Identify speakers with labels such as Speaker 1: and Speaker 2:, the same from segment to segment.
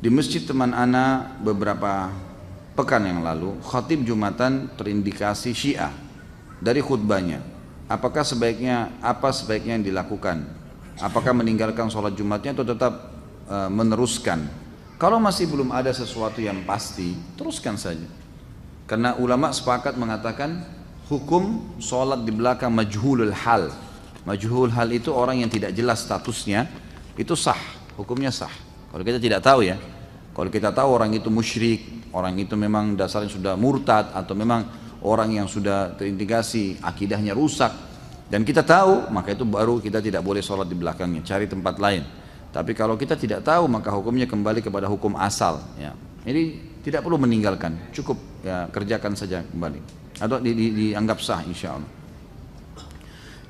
Speaker 1: Di masjid teman ana beberapa pekan yang lalu, khatib Jumatan terindikasi Syiah dari khutbahnya. Apa sebaiknya yang dilakukan? Apakah meninggalkan sholat Jumatnya atau tetap meneruskan? Kalau masih belum ada sesuatu yang pasti, teruskan saja. Karena ulama sepakat mengatakan hukum sholat di belakang majhulul hal. Majhulul hal itu orang yang tidak jelas statusnya, itu sah, hukumnya sah. Kalau kita tidak tahu ya, kalau kita tahu orang itu musyrik, orang itu memang dasarnya sudah murtad, atau memang orang yang sudah terindikasi akidahnya rusak, dan kita tahu, maka itu baru kita tidak boleh sholat di belakangnya, cari tempat lain. Tapi kalau kita tidak tahu, maka hukumnya kembali kepada hukum asal ya. Jadi tidak perlu meninggalkan, cukup ya, kerjakan saja kembali, atau dianggap sah insya Allah.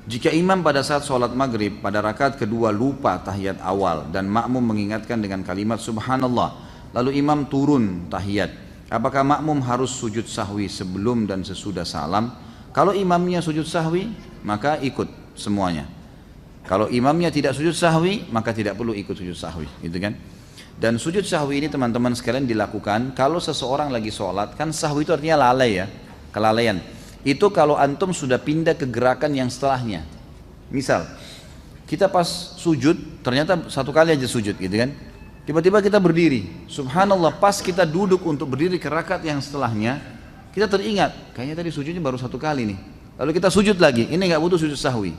Speaker 1: Jika imam pada saat sholat maghrib pada rakaat kedua lupa tahiyat awal dan makmum mengingatkan dengan kalimat subhanallah, lalu imam turun tahiyat, apakah makmum harus sujud sahwi sebelum dan sesudah salam? Kalau imamnya sujud sahwi, maka ikut semuanya. Kalau imamnya tidak sujud sahwi, maka tidak perlu ikut sujud sahwi, gitu kan? Dan sujud sahwi ini teman-teman sekalian dilakukan kalau seseorang lagi sholat, kan sahwi itu artinya lalai ya, kelalaian. Itu kalau antum sudah pindah ke gerakan yang setelahnya. Misal, kita pas sujud, ternyata satu kali aja sujud gitu kan. Tiba-tiba kita berdiri, subhanallah, pas kita duduk untuk berdiri ke rakaat yang setelahnya, kita teringat, kayaknya tadi sujudnya baru satu kali nih. Lalu kita sujud lagi, ini nggak butuh sujud sahwi.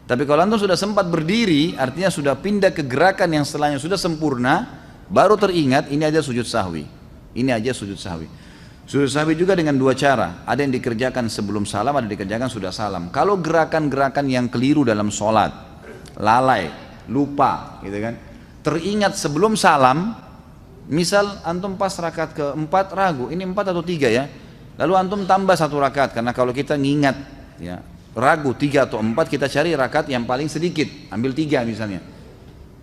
Speaker 1: Tapi kalau antum sudah sempat berdiri, artinya sudah pindah ke gerakan yang setelahnya sudah sempurna, baru teringat, ini aja sujud sahwi. Ini aja sujud sahwi. Sujud sahwi juga dengan dua cara, ada yang dikerjakan sebelum salam, ada yang dikerjakan sudah salam. Kalau gerakan-gerakan yang keliru dalam sholat, lalai, lupa gitu kan, teringat sebelum salam, misal antum pas rakaat keempat ragu, ini 4 atau 3 ya, lalu antum tambah 1 rakaat, karena kalau kita ngingat ya, ragu 3 atau 4, kita cari rakaat yang paling sedikit, ambil 3 misalnya.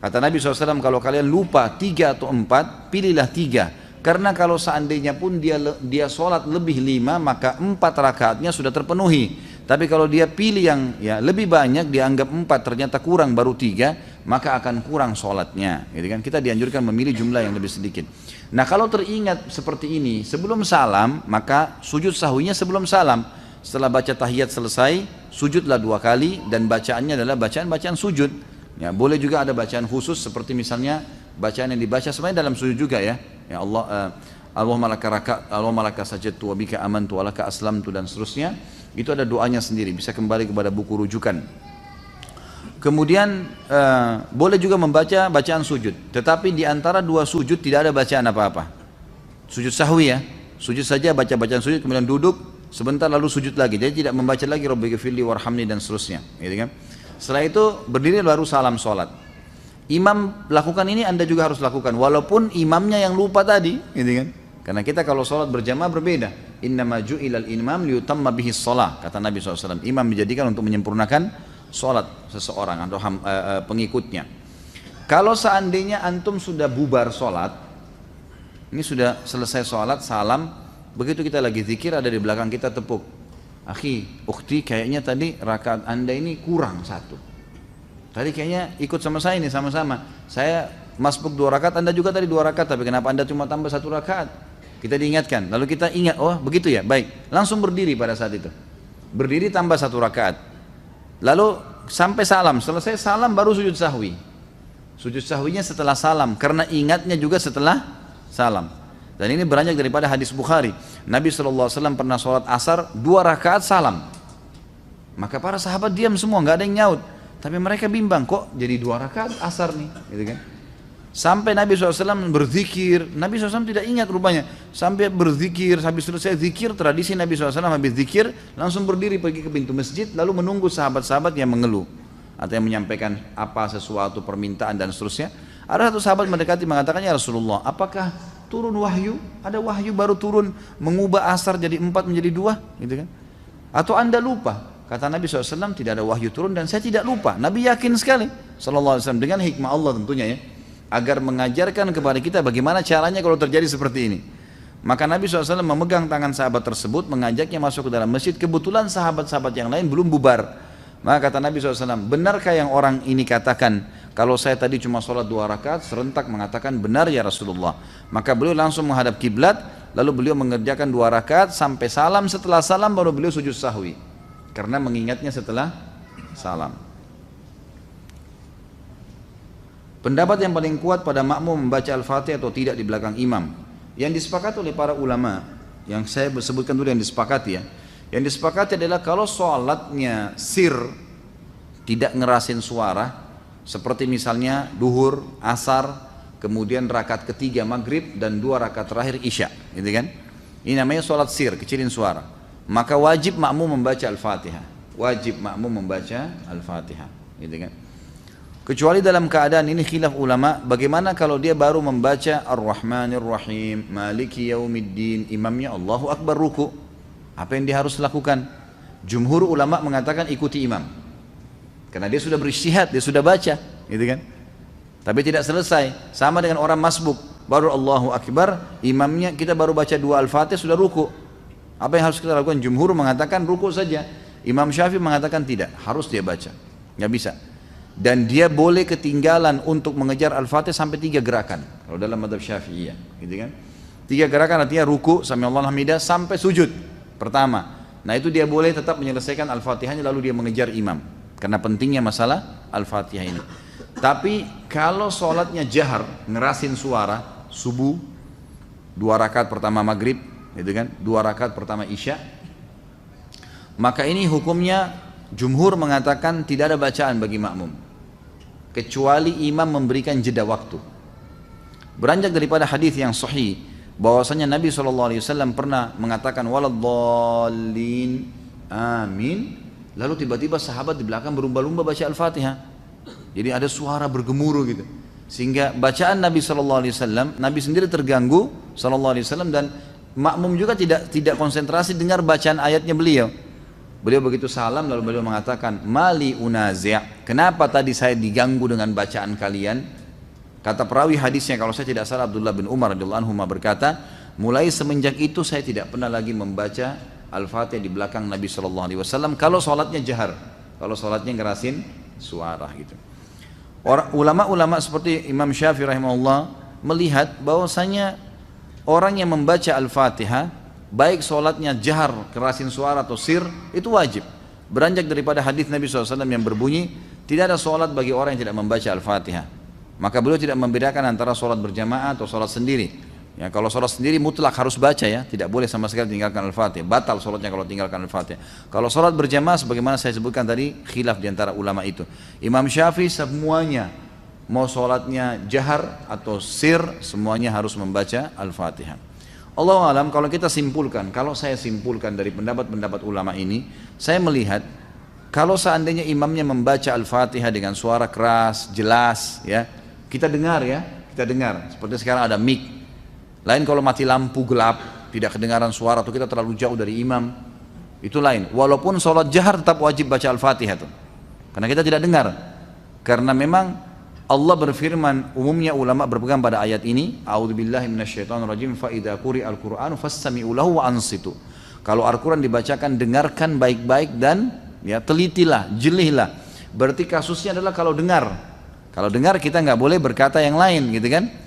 Speaker 1: Kata Nabi SAW, kalau kalian lupa 3 atau 4, pilihlah 3. Karena kalau seandainya pun dia sholat lebih 5, maka 4 rakaatnya sudah terpenuhi. Tapi kalau dia pilih yang ya lebih banyak, dianggap 4 ternyata kurang baru 3, maka akan kurang sholatnya. Gitu kan? Kita dianjurkan memilih jumlah yang lebih sedikit. Nah kalau teringat seperti ini, sebelum salam, maka sujud sahwinya sebelum salam. Setelah baca tahiyat selesai, sujudlah 2 kali, dan bacaannya adalah bacaan-bacaan sujud. Ya, boleh juga ada bacaan khusus seperti misalnya bacaan yang dibaca sebenarnya dalam sujud juga ya. Ya Allah, Allahumma laka sajadtu wa bika amantu wa laka aslamtu, dan seterusnya. Itu ada doanya sendiri, bisa kembali kepada buku rujukan. Kemudian boleh juga membaca bacaan sujud, tetapi di antara 2 sujud tidak ada bacaan apa-apa. Sujud sahwi ya, sujud saja, baca bacaan sujud, kemudian duduk sebentar lalu sujud lagi. Jadi tidak membaca lagi Rabbighfirli warhamni dan seterusnya, gitu kan. Setelah itu berdiri baru salam sholat. Imam lakukan ini, Anda juga harus lakukan, walaupun imamnya yang lupa tadi, gitu kan? Karena kita kalau sholat berjamaah berbeda. Innama ju'ilal imam liyutamma bihis sholah, kata Nabi SAW. Imam dijadikan untuk menyempurnakan sholat seseorang atau pengikutnya. Kalau seandainya antum sudah bubar sholat, ini sudah selesai sholat, salam, begitu kita lagi zikir, ada di belakang kita tepuk, akhi, ukhti, kayaknya tadi rakaat Anda ini kurang 1. Tadi kayaknya ikut sama saya ini, sama-sama. Saya masbuk 2 rakaat, Anda juga tadi 2 rakaat, tapi kenapa Anda cuma tambah 1 rakaat? Kita diingatkan, lalu kita ingat, oh begitu ya, baik. Langsung berdiri pada saat itu. Berdiri tambah 1 rakaat. Lalu sampai salam, selesai salam baru sujud sahwi. Sujud sahwinya setelah salam, karena ingatnya juga setelah salam. Dan ini beranjak daripada hadis Bukhari. Nabi SAW pernah sholat asar 2 rakaat salam. Maka para sahabat diam semua, nggak ada yang nyaut. Tapi mereka bimbang, kok jadi 2 rakaat asar nih, gitu kan? Sampai Nabi SAW berzikir, Nabi SAW tidak ingat rupanya. Sampai berzikir, habis selesai zikir, tradisi Nabi SAW habis zikir, langsung berdiri pergi ke pintu masjid, lalu menunggu sahabat-sahabat yang mengeluh. Atau yang menyampaikan apa sesuatu permintaan dan seterusnya. Ada satu sahabat mendekati mengatakan, ya Rasulullah, apakah turun wahyu? Ada wahyu baru turun, mengubah asar jadi 4 menjadi 2, gitu kan? Atau Anda lupa? Kata Nabi SAW, tidak ada wahyu turun dan saya tidak lupa. Nabi yakin sekali SAW dengan hikmah Allah tentunya ya, agar mengajarkan kepada kita bagaimana caranya kalau terjadi seperti ini. Maka Nabi SAW memegang tangan sahabat tersebut, mengajaknya masuk ke dalam masjid. Kebetulan sahabat-sahabat yang lain belum bubar. Maka kata Nabi SAW, benarkah yang orang ini katakan, Kalau saya tadi cuma sholat 2 rakaat, serentak mengatakan benar ya Rasulullah. Maka beliau langsung menghadap kiblat, lalu beliau mengerjakan 2 rakaat sampai salam. Setelah salam baru beliau sujud sahwi, karena mengingatnya setelah salam. Pendapat yang paling kuat pada makmum membaca Al-Fatihah atau tidak di belakang imam, yang disepakati oleh para ulama, yang saya sebutkan dulu yang disepakati ya. Yang disepakati adalah kalau sholatnya sir, tidak ngerasin suara, seperti misalnya duhur, asar, kemudian rakaat ketiga maghrib dan 2 rakaat terakhir isya, gitu kan? Ini namanya sholat sir, kecilin suara. Maka wajib makmum membaca Al-Fatihah. Wajib makmum membaca Al-Fatihah, gitu kan? Kecuali dalam keadaan ini khilaf ulama, bagaimana kalau dia baru membaca Ar-Rahmanir Rahim, Maliki Yaumiddin, imamnya Allahu Akbar ruku. Apa yang dia harus lakukan? Jumhur ulama mengatakan ikuti imam. Karena dia sudah berijtihad, dia sudah baca, gitu kan? Tapi tidak selesai, sama dengan orang masbuk, baru Allahu Akbar, imamnya kita baru baca 2 Al-Fatihah sudah ruku. Apa yang harus kita lakukan? Jumhur mengatakan ruku saja. Imam Syafi'i mengatakan tidak, harus dia baca, nggak bisa. Dan dia boleh ketinggalan untuk mengejar Al-Fatihah sampai 3 gerakan. Kalau dalam mazhab Syafi'iyah, gitu kan? 3 gerakan artinya ruku, sami Allahu hamidah, sampai sujud pertama. Nah itu dia boleh tetap menyelesaikan Al-Fatihahnya lalu dia mengejar imam. Karena pentingnya masalah Al-Fatihah ini. Tapi kalau sholatnya jahar, ngerasin suara, subuh, 2 rakaat pertama maghrib, gitu kan? 2 rakaat pertama isya, maka ini hukumnya jumhur mengatakan tidak ada bacaan bagi makmum, kecuali imam memberikan jeda waktu. Beranjak daripada hadis yang sahih, bahwasanya Nabi SAW pernah mengatakan waladdallin, amin. Lalu tiba-tiba sahabat di belakang berlumba-lumba baca Al-Fatihah. Jadi ada suara bergemuruh gitu. Sehingga bacaan Nabi SAW, Nabi sendiri terganggu SAW, dan makmum juga tidak konsentrasi dengar bacaan ayatnya beliau. Beliau begitu salam lalu beliau mengatakan, mali unazi', kenapa tadi saya diganggu dengan bacaan kalian? Kata perawi hadisnya, kalau saya tidak salah Abdullah bin Umar radhiyallahu anhu berkata, mulai semenjak itu saya tidak pernah lagi membaca Al-Fatihah di belakang Nabi SAW kalau sholatnya jahar, kalau sholatnya ngerasin suara gitu. Ulama-ulama seperti Imam Syafi'i rahimahullah melihat bahwasanya orang yang membaca Al-Fatihah baik sholatnya jahar, kerasin suara atau sir, itu wajib. Beranjak daripada hadis Nabi SAW yang berbunyi, tidak ada sholat bagi orang yang tidak membaca Al-Fatihah. Maka beliau tidak membedakan antara sholat berjamaah atau sholat sendiri. Ya, kalau sholat sendiri mutlak harus baca ya, tidak boleh sama sekali tinggalkan Al-Fatihah, batal sholatnya kalau tinggalkan Al-Fatihah. Kalau sholat berjamaah sebagaimana saya sebutkan tadi, khilaf diantara ulama itu. Imam Syafi'i semuanya, mau sholatnya jahar atau sir, semuanya harus membaca Al-Fatihah. Allahu alam, kalau kita simpulkan, kalau saya simpulkan dari pendapat-pendapat ulama ini, saya melihat kalau seandainya imamnya membaca Al-Fatihah dengan suara keras, jelas, ya, kita dengar ya, kita dengar. Seperti sekarang ada mic. Lain kalau mati lampu gelap, tidak kedengaran suara atau kita terlalu jauh dari imam, itu lain. Walaupun sholat jahar tetap wajib baca Al-Fatihah tuh, karena kita tidak dengar. Karena memang Allah berfirman, umumnya ulama berpegang pada ayat ini, a'udzubillahi minasyaitonirrajim, fa idza quri'al qur'anu fastami'u lahu wa ansitu. Kalau Al-Quran dibacakan, dengarkan baik-baik dan ya telitilah, jelihlah. Berarti kasusnya adalah kalau dengar. Kalau dengar kita nggak boleh berkata yang lain, gitu kan?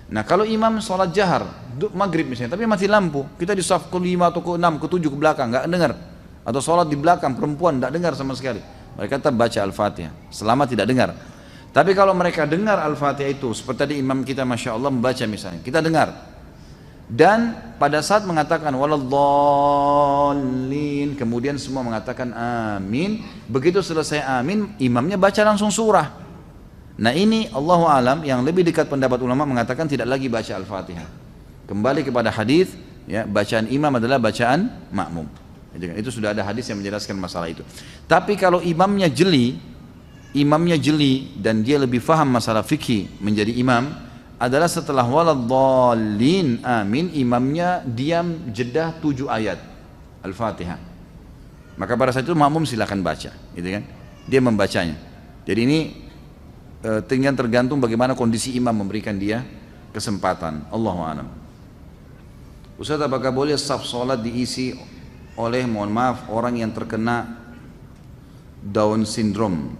Speaker 1: Nah kalau imam sholat jahar, maghrib misalnya, tapi mati lampu, kita di saf ke-5 atau ke-6, ke-7 ke belakang, nggak dengar. Atau sholat di belakang, perempuan nggak dengar sama sekali. Mereka tetap baca Al-Fatihah, selama tidak dengar. Tapi kalau mereka dengar Al-Fatihah itu, seperti tadi imam kita Masya Allah membaca misalnya, kita dengar. Dan pada saat mengatakan waladdallin, kemudian semua mengatakan amin. Begitu selesai amin, imamnya baca langsung surah. Nah ini Allahu alam, yang lebih dekat pendapat ulama mengatakan tidak lagi baca Al-Fatihah. Kembali kepada hadis, ya, bacaan imam adalah bacaan makmum. Itu sudah ada hadis yang menjelaskan masalah itu. Tapi kalau imamnya jeli dan dia lebih faham masalah fikih menjadi imam, adalah setelah waladdallin amin, imamnya diam jeda 7 ayat Al-Fatihah. Maka pada saat itu makmum silakan baca, gitu kan? Dia membacanya. Jadi ini tinggal tergantung bagaimana kondisi imam memberikan dia kesempatan. Allahu a'lam. Ustaz, apakah boleh saf sholat diisi oleh, mohon maaf, orang yang terkena Down syndrome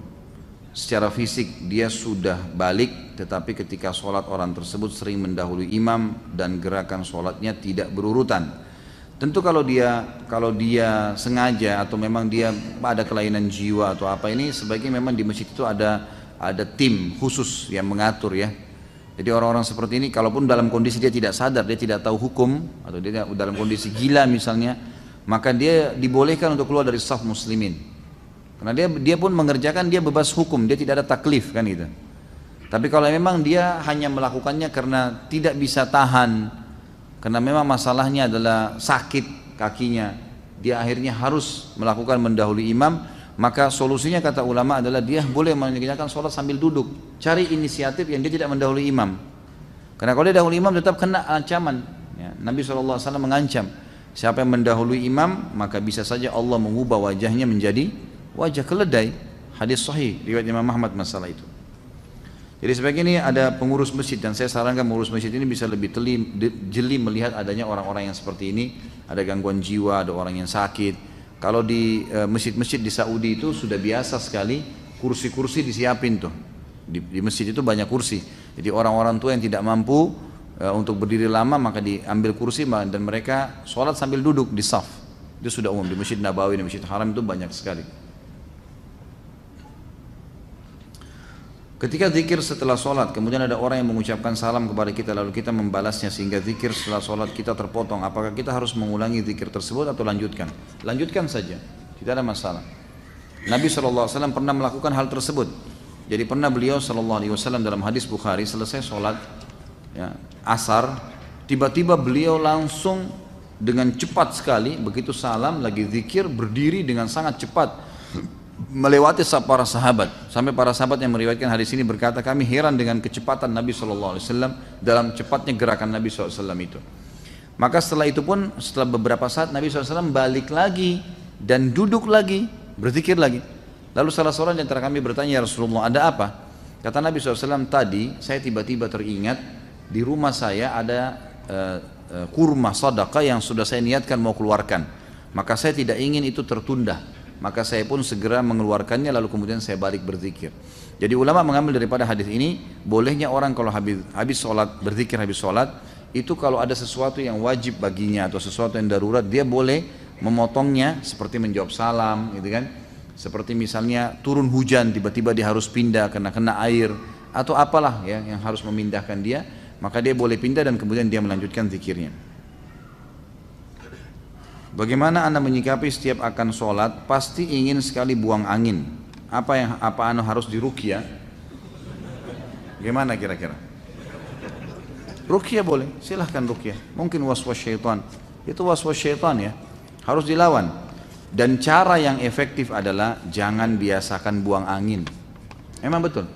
Speaker 1: secara fisik dia sudah balik, tetapi ketika sholat orang tersebut sering mendahului imam dan gerakan sholatnya tidak berurutan. Tentu kalau dia sengaja atau memang dia ada kelainan jiwa atau apa, ini sebaiknya memang di masjid itu ada tim khusus yang mengatur ya. Jadi orang-orang seperti ini kalaupun dalam kondisi dia tidak sadar, dia tidak tahu hukum, atau dia dalam kondisi gila misalnya, maka dia dibolehkan untuk keluar dari saf muslimin. Karena dia pun mengerjakan, dia bebas hukum, dia tidak ada taklif kan gitu. Tapi kalau memang dia hanya melakukannya karena tidak bisa tahan, karena memang masalahnya adalah sakit kakinya, dia akhirnya harus melakukan mendahului imam, maka solusinya kata ulama adalah dia boleh mengerjakan sholat sambil duduk. Cari inisiatif yang dia tidak mendahului imam. Karena kalau dia dahului imam tetap kena ancaman ya. Nabi SAW mengancam, siapa yang mendahului imam maka bisa saja Allah mengubah wajahnya menjadi wajah keledai. Hadis sahih riwayat Imam Ahmad masalah itu. Jadi sebagai ini ada pengurus masjid, dan saya sarankan pengurus masjid ini bisa lebih jeli melihat adanya orang-orang yang seperti ini, ada gangguan jiwa, ada orang yang sakit. Kalau di masjid-masjid di Saudi itu sudah biasa sekali kursi-kursi disiapin tuh. Di masjid itu banyak kursi. Jadi orang-orang tua yang tidak mampu untuk berdiri lama maka diambil kursi dan mereka sholat sambil duduk di saf. Itu sudah umum di Masjid Nabawi, di Masjid Haram itu banyak sekali. Ketika zikir setelah sholat, kemudian ada orang yang mengucapkan salam kepada kita, lalu kita membalasnya sehingga zikir setelah sholat kita terpotong. Apakah kita harus mengulangi zikir tersebut atau lanjutkan? Lanjutkan saja, tidak ada masalah. Nabi SAW pernah melakukan hal tersebut. Jadi pernah beliau SAW dalam hadis Bukhari selesai sholat ya, asar, tiba-tiba beliau langsung dengan cepat sekali, begitu salam lagi zikir, berdiri dengan sangat cepat melewati para sahabat, sampai para sahabat yang meriwayatkan hadis ini berkata, kami heran dengan kecepatan Nabi SAW dalam cepatnya gerakan Nabi SAW itu. Maka setelah itu pun, setelah beberapa saat Nabi SAW balik lagi dan duduk lagi, berzikir lagi. Lalu salah seorang di antara kami bertanya, ya Rasulullah, ada apa? Kata Nabi SAW, tadi saya tiba-tiba teringat di rumah saya ada kurma sedekah yang sudah saya niatkan mau keluarkan, maka saya tidak ingin itu tertunda. Maka saya pun segera mengeluarkannya, lalu kemudian saya balik berzikir. Jadi ulama mengambil daripada hadis ini, bolehnya orang kalau habis sholat, berzikir habis sholat, itu kalau ada sesuatu yang wajib baginya atau sesuatu yang darurat, dia boleh memotongnya, seperti menjawab salam gitu kan. Seperti misalnya turun hujan, tiba-tiba dia harus pindah karena kena air, atau apalah ya yang harus memindahkan dia, maka dia boleh pindah dan kemudian dia melanjutkan zikirnya. Bagaimana Anda menyikapi setiap akan sholat pasti ingin sekali buang angin? Apa Anda harus diruqyah? Gimana kira-kira? Ruqyah boleh, silahkan ruqyah. Mungkin waswas syaitan, itu waswas syaitan ya, harus dilawan. Dan cara yang efektif adalah jangan biasakan buang angin. Emang betul.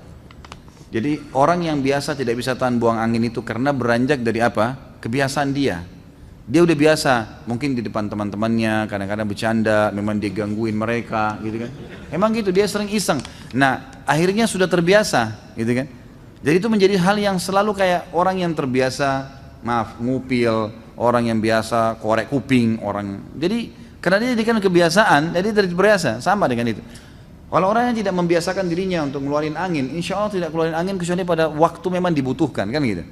Speaker 1: Jadi orang yang biasa tidak bisa tahan buang angin itu karena beranjak dari apa? Kebiasaan dia. Dia udah biasa, mungkin di depan teman-temannya kadang-kadang bercanda, memang dia gangguin mereka gitu kan. Emang gitu, dia sering iseng. Nah akhirnya sudah terbiasa gitu kan. Jadi itu menjadi hal yang selalu kayak orang yang terbiasa, ngupil, orang yang biasa korek kuping, orang. Jadi karena dia jadikan kebiasaan, jadi terbiasa, sama dengan itu. Kalau orang yang tidak membiasakan dirinya untuk ngeluarin angin, insya Allah tidak keluarin angin kecuali pada waktu memang dibutuhkan kan gitu.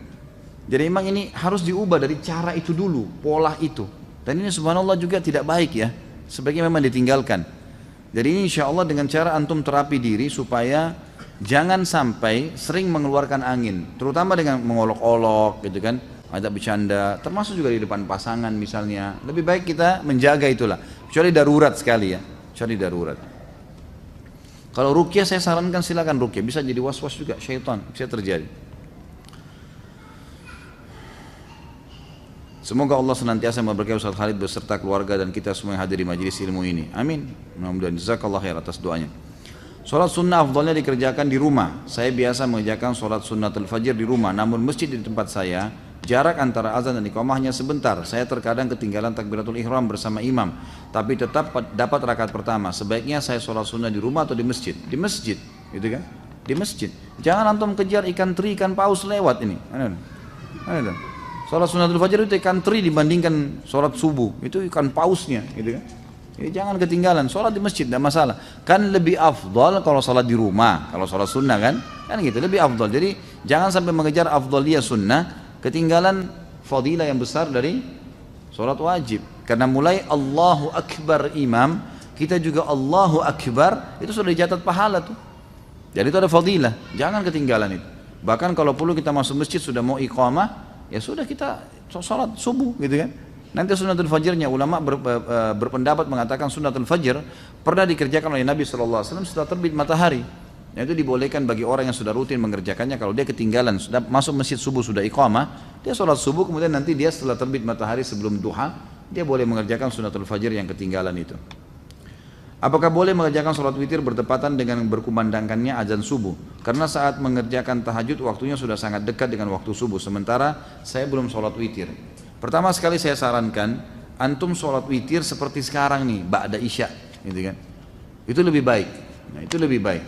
Speaker 1: Jadi memang ini harus diubah dari cara itu dulu, pola itu. Dan ini subhanallah juga tidak baik ya, sebaiknya memang ditinggalkan. Jadi ini insya Allah dengan cara antum terapi diri supaya jangan sampai sering mengeluarkan angin, terutama dengan mengolok-olok gitu kan, ada bercanda, termasuk juga di depan pasangan misalnya. Lebih baik kita menjaga itulah, kecuali darurat sekali ya, kecuali darurat. Kalau ruqyah saya sarankan silakan ruqyah, bisa jadi was-was juga syaitan, bisa terjadi. Semoga Allah senantiasa memberkahi Ustaz Khalid beserta keluarga dan kita semua yang hadir di majelis ilmu ini. Amin. Mudah-mudahan jazakallah khair atas doanya. Sholat sunnah afdalnya dikerjakan di rumah. Saya biasa mengerjakan sholat sunnatul fajr di rumah. Namun masjid di tempat saya, jarak antara azan dan iqamah hanya sebentar. Saya terkadang ketinggalan takbiratul ihram bersama imam, tapi tetap dapat rakaat pertama. Sebaiknya saya sholat sunnah di rumah atau di masjid? Di masjid, gitu kan? Di masjid. Jangan antum kejar ikan teri, ikan paus lewat ini. Mana? Sholat sunnatul fajr itu ikan teri dibandingkan sholat subuh, itu ikan pausnya gitu kan. Jadi jangan ketinggalan, sholat di masjid tidak masalah. Kan lebih afdal kalau sholat di rumah, kalau sholat sunnah kan gitu, lebih afdal. Jadi jangan sampai mengejar afdaliyah sunnah, ketinggalan fadilah yang besar dari sholat wajib. Karena mulai Allahu Akbar imam, kita juga Allahu Akbar, itu sudah dicatat pahala tuh. Jadi itu ada fadilah, jangan ketinggalan itu. Bahkan kalau perlu kita masuk masjid sudah mau iqamah, ya sudah kita sholat subuh gitu kan. Nanti sunnatul fajrnya, ulama berpendapat mengatakan sunnatul fajr pernah dikerjakan oleh Nabi SAW setelah terbit matahari. Itu dibolehkan bagi orang yang sudah rutin mengerjakannya. Kalau dia ketinggalan, sudah masuk masjid subuh, sudah iqamah, dia sholat subuh, kemudian nanti dia setelah terbit matahari sebelum duha, dia boleh mengerjakan sunnatul fajr yang ketinggalan itu. Apakah boleh mengerjakan sholat witir bertepatan dengan berkumandangkannya azan subuh? Karena saat mengerjakan tahajud waktunya sudah sangat dekat dengan waktu subuh, sementara saya belum sholat witir. Pertama sekali saya sarankan antum sholat witir seperti sekarang nih, ba'da isya, gitu kan? Itu lebih baik. Nah, itu lebih baik.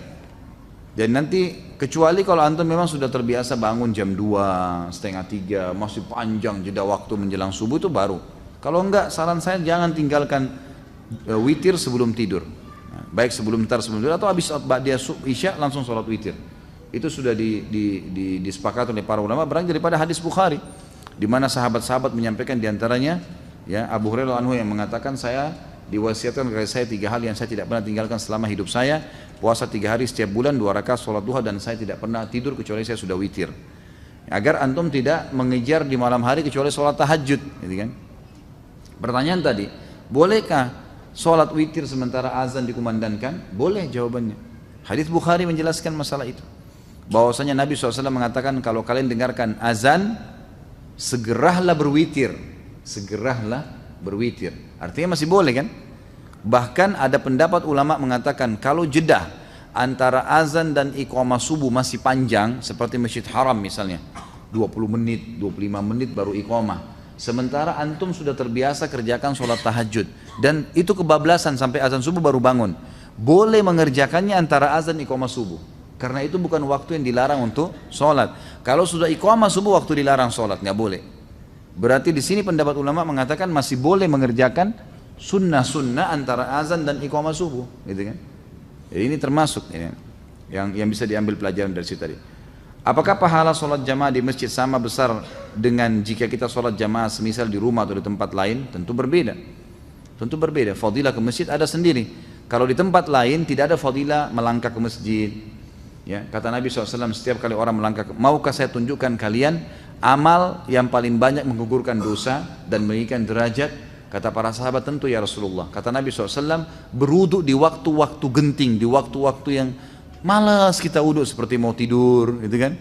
Speaker 1: Dan nanti kecuali kalau antum memang sudah terbiasa bangun jam 2, setengah 3, masih panjang jeda waktu menjelang subuh, itu baru. Kalau enggak, saran saya jangan tinggalkan witir sebelum tidur. Nah, baik sebelum tidur atau habis ba'da isya langsung sholat witir. Itu sudah disepakati oleh para ulama berangkat daripada hadis Bukhari, di mana sahabat-sahabat menyampaikan diantaranya ya Abu Hurairah anhu yang mengatakan, saya diwasiatkan kepada saya 3 hal yang saya tidak pernah tinggalkan selama hidup saya: puasa 3 hari setiap bulan, 2 rakaat sholat duha, dan saya tidak pernah tidur kecuali saya sudah witir. Agar antum tidak mengejar di malam hari kecuali sholat tahajud, gitu kan? Pertanyaan tadi, bolehkah sholat witir sementara azan dikumandangkan? Boleh jawabannya. Hadis Bukhari menjelaskan masalah itu, bahwasanya Nabi SAW mengatakan, kalau kalian dengarkan azan, segeralah berwitir, segeralah berwitir. Artinya masih boleh kan? Bahkan ada pendapat ulama mengatakan kalau jeda antara azan dan iqamah subuh masih panjang, seperti Masjid Haram misalnya, 20 menit, 25 menit baru iqamah, sementara antum sudah terbiasa kerjakan sholat tahajud dan itu kebablasan sampai azan subuh baru bangun, boleh mengerjakannya antara azan iqamah subuh. Karena itu bukan waktu yang dilarang untuk sholat. Kalau sudah iqamah subuh, waktu dilarang sholat, nggak boleh. Berarti di sini pendapat ulama mengatakan masih boleh mengerjakan sunnah-sunnah antara azan dan iqamah subuh, gitu kan? Jadi ini termasuk ya, yang bisa diambil pelajaran dari situ tadi. Apakah pahala sholat jamaah di masjid sama besar dengan jika kita sholat jamaah semisal di rumah atau di tempat lain? Tentu berbeda. Tentu berbeda. Fadilah ke masjid ada sendiri. Kalau di tempat lain tidak ada fadilah melangkah ke masjid. Ya, kata Nabi SAW, setiap kali orang melangkah, maukah saya tunjukkan kalian amal yang paling banyak menggugurkan dosa dan meninggikan derajat? Kata para sahabat, tentu ya Rasulullah. Kata Nabi SAW, berwudu di waktu-waktu genting, di waktu-waktu yang malas kita wudu, seperti mau tidur, gitu kan?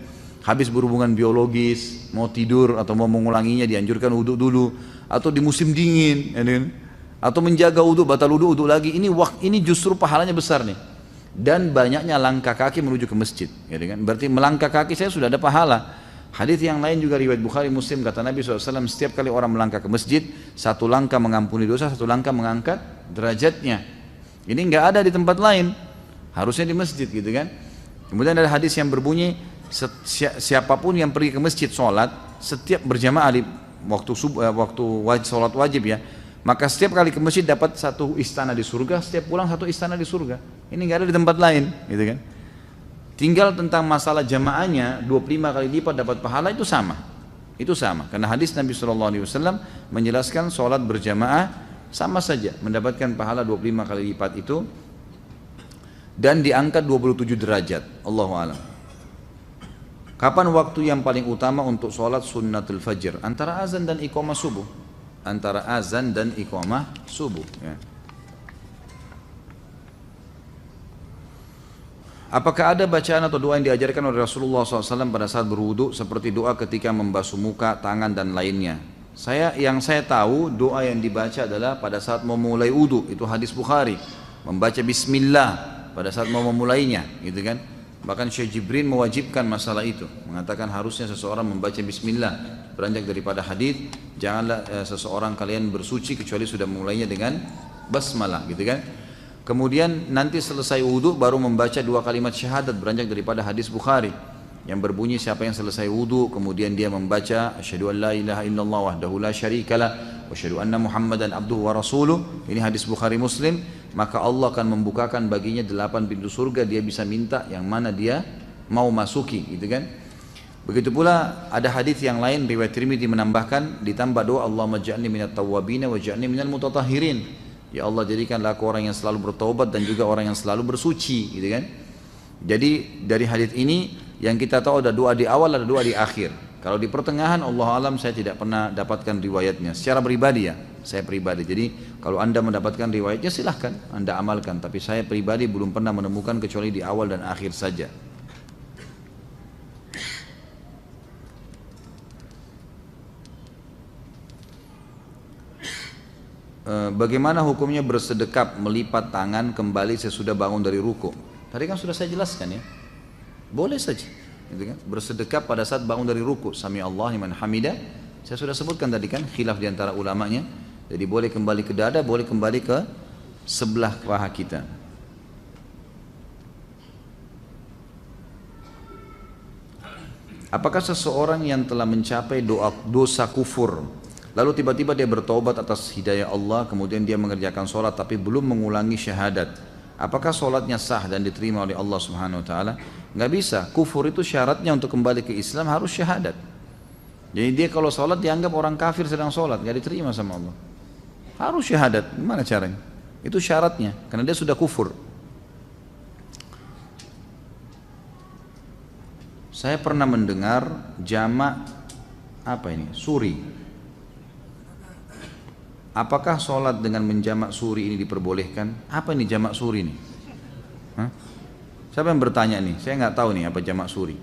Speaker 1: Habis berhubungan biologis, mau tidur atau mau mengulanginya, dianjurkan wudu dulu. Atau di musim dingin, ya kan? Atau menjaga wudu, batal wudu lagi. Ini justru pahalanya besar nih. Dan banyaknya langkah kaki menuju ke masjid, ya kan? Berarti melangkah kaki saya sudah ada pahala. Hadis yang lain juga riwayat Bukhari Muslim, kata Nabi SAW, setiap kali orang melangkah ke masjid, 1 langkah mengampuni dosa, 1 langkah mengangkat derajatnya. Ini nggak ada di tempat lain, harusnya di masjid, gitu kan? Kemudian ada hadis yang berbunyi, siapapun yang pergi ke masjid sholat, setiap berjamaah di waktu sholat wajib ya, maka setiap kali ke masjid dapat 1 istana di surga, setiap pulang 1 istana di surga. Ini nggak ada di tempat lain, gitu kan? Tinggal tentang masalah jamaahnya, 25 kali lipat dapat pahala, itu sama. Itu sama, karena hadis Nabi SAW menjelaskan sholat berjamaah sama saja mendapatkan pahala 25 kali lipat itu, dan diangkat 27 derajat. Allahu a'lam. Kapan waktu yang paling utama untuk sholat sunnatul fajr? Antara azan dan iqamah subuh. Antara azan dan iqamah subuh ya. Apakah ada bacaan atau doa yang diajarkan oleh Rasulullah SAW pada saat berwudu, seperti doa ketika membasuh muka, tangan dan lainnya? Yang saya tahu doa yang dibaca adalah pada saat memulai wudu, itu hadis Bukhari, membaca Bismillah pada saat mau memulainya, gitu kan? Bahkan Syekh Jibril mewajibkan masalah itu, mengatakan harusnya seseorang membaca Bismillah. Beranjak daripada hadis, janganlah seseorang kalian bersuci kecuali sudah memulainya dengan basmalah, gitu kan? Kemudian nanti selesai wudu baru membaca 2 kalimat syahadat, beranjak daripada hadis Bukhari yang berbunyi, siapa yang selesai wudu kemudian dia membaca asyhadu an la ilaha illallah wahdahu la syarikalah wa asyhadu anna Muhammadan abduhu wa rasuluh, ini hadis Bukhari Muslim, maka Allah akan membukakan baginya 8 pintu surga, dia bisa minta yang mana dia mau masuki, gitu kan. Begitu pula ada hadis yang lain riwayat Tirmidzi menambahkan, ditambah doa Allahumma ja'alni minat tawwabin wa ja'alni minal mutatahhirin. Ya Allah, jadikanlah aku orang yang selalu bertaubat dan juga orang yang selalu bersuci, gitu kan. Jadi dari hadis ini yang kita tahu ada doa di awal, ada doa di akhir. Kalau di pertengahan, Allah alam, saya tidak pernah dapatkan riwayatnya secara pribadi ya, saya pribadi. Jadi kalau Anda mendapatkan riwayatnya silahkan Anda amalkan, tapi saya pribadi belum pernah menemukan kecuali di awal dan akhir saja. Bagaimana hukumnya bersedekap melipat tangan kembali sesudah bangun dari ruku? Tadi kan sudah saya jelaskan ya, boleh saja gitu kan? Bersedekap pada saat bangun dari ruku, sami Allah liman hamidah, saya sudah sebutkan tadi kan, khilaf diantara ulamanya. Jadi boleh kembali ke dada, boleh kembali ke sebelah paha kita. Apakah seseorang yang telah mencapai dosa kufur lalu tiba-tiba dia bertaubat atas hidayah Allah, kemudian dia mengerjakan sholat tapi belum mengulangi syahadat, apakah sholatnya sah dan diterima oleh Allah Subhanahu Wa Taala? Nggak bisa. Kufur itu syaratnya untuk kembali ke Islam harus syahadat. Jadi dia kalau sholat dianggap orang kafir sedang sholat, nggak diterima sama Allah. Harus syahadat. Gimana caranya? Itu syaratnya, karena dia sudah kufur. Saya pernah mendengar jamak apa ini? Suri. Apakah sholat dengan menjamak suri ini diperbolehkan? Apa ini jamak suri ini? Hah? Siapa yang bertanya nih? Saya nggak tahu nih apa jamak suri.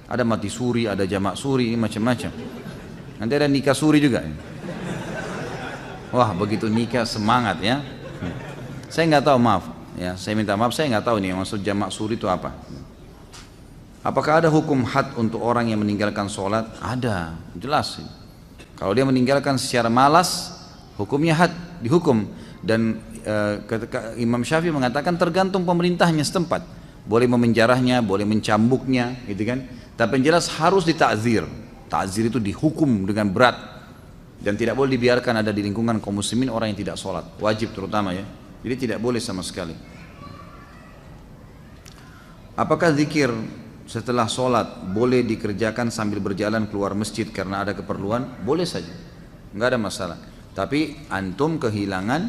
Speaker 1: Ada mati suri, ada jamak suri, macam-macam. Nanti ada nikah suri juga. Wah, begitu nikah semangat ya. Saya nggak tahu, maaf. Ya, saya minta maaf, saya nggak tahu nih maksud jamak suri itu apa. Apakah ada hukum had untuk orang yang meninggalkan sholat? Ada, jelas. Kalau dia meninggalkan secara malas, hukumnya had, dihukum. Dan Imam Syafi'i mengatakan tergantung pemerintahnya setempat, boleh memenjarahnya, boleh mencambuknya, gitu kan. Tapi yang jelas harus ditakzir. Takzir itu dihukum dengan berat dan tidak boleh dibiarkan ada di lingkungan kaum muslimin orang yang tidak sholat, wajib terutama ya. Jadi tidak boleh sama sekali. Apakah zikir setelah sholat boleh dikerjakan sambil berjalan keluar masjid karena ada keperluan? Boleh saja, nggak ada masalah. Tapi antum kehilangan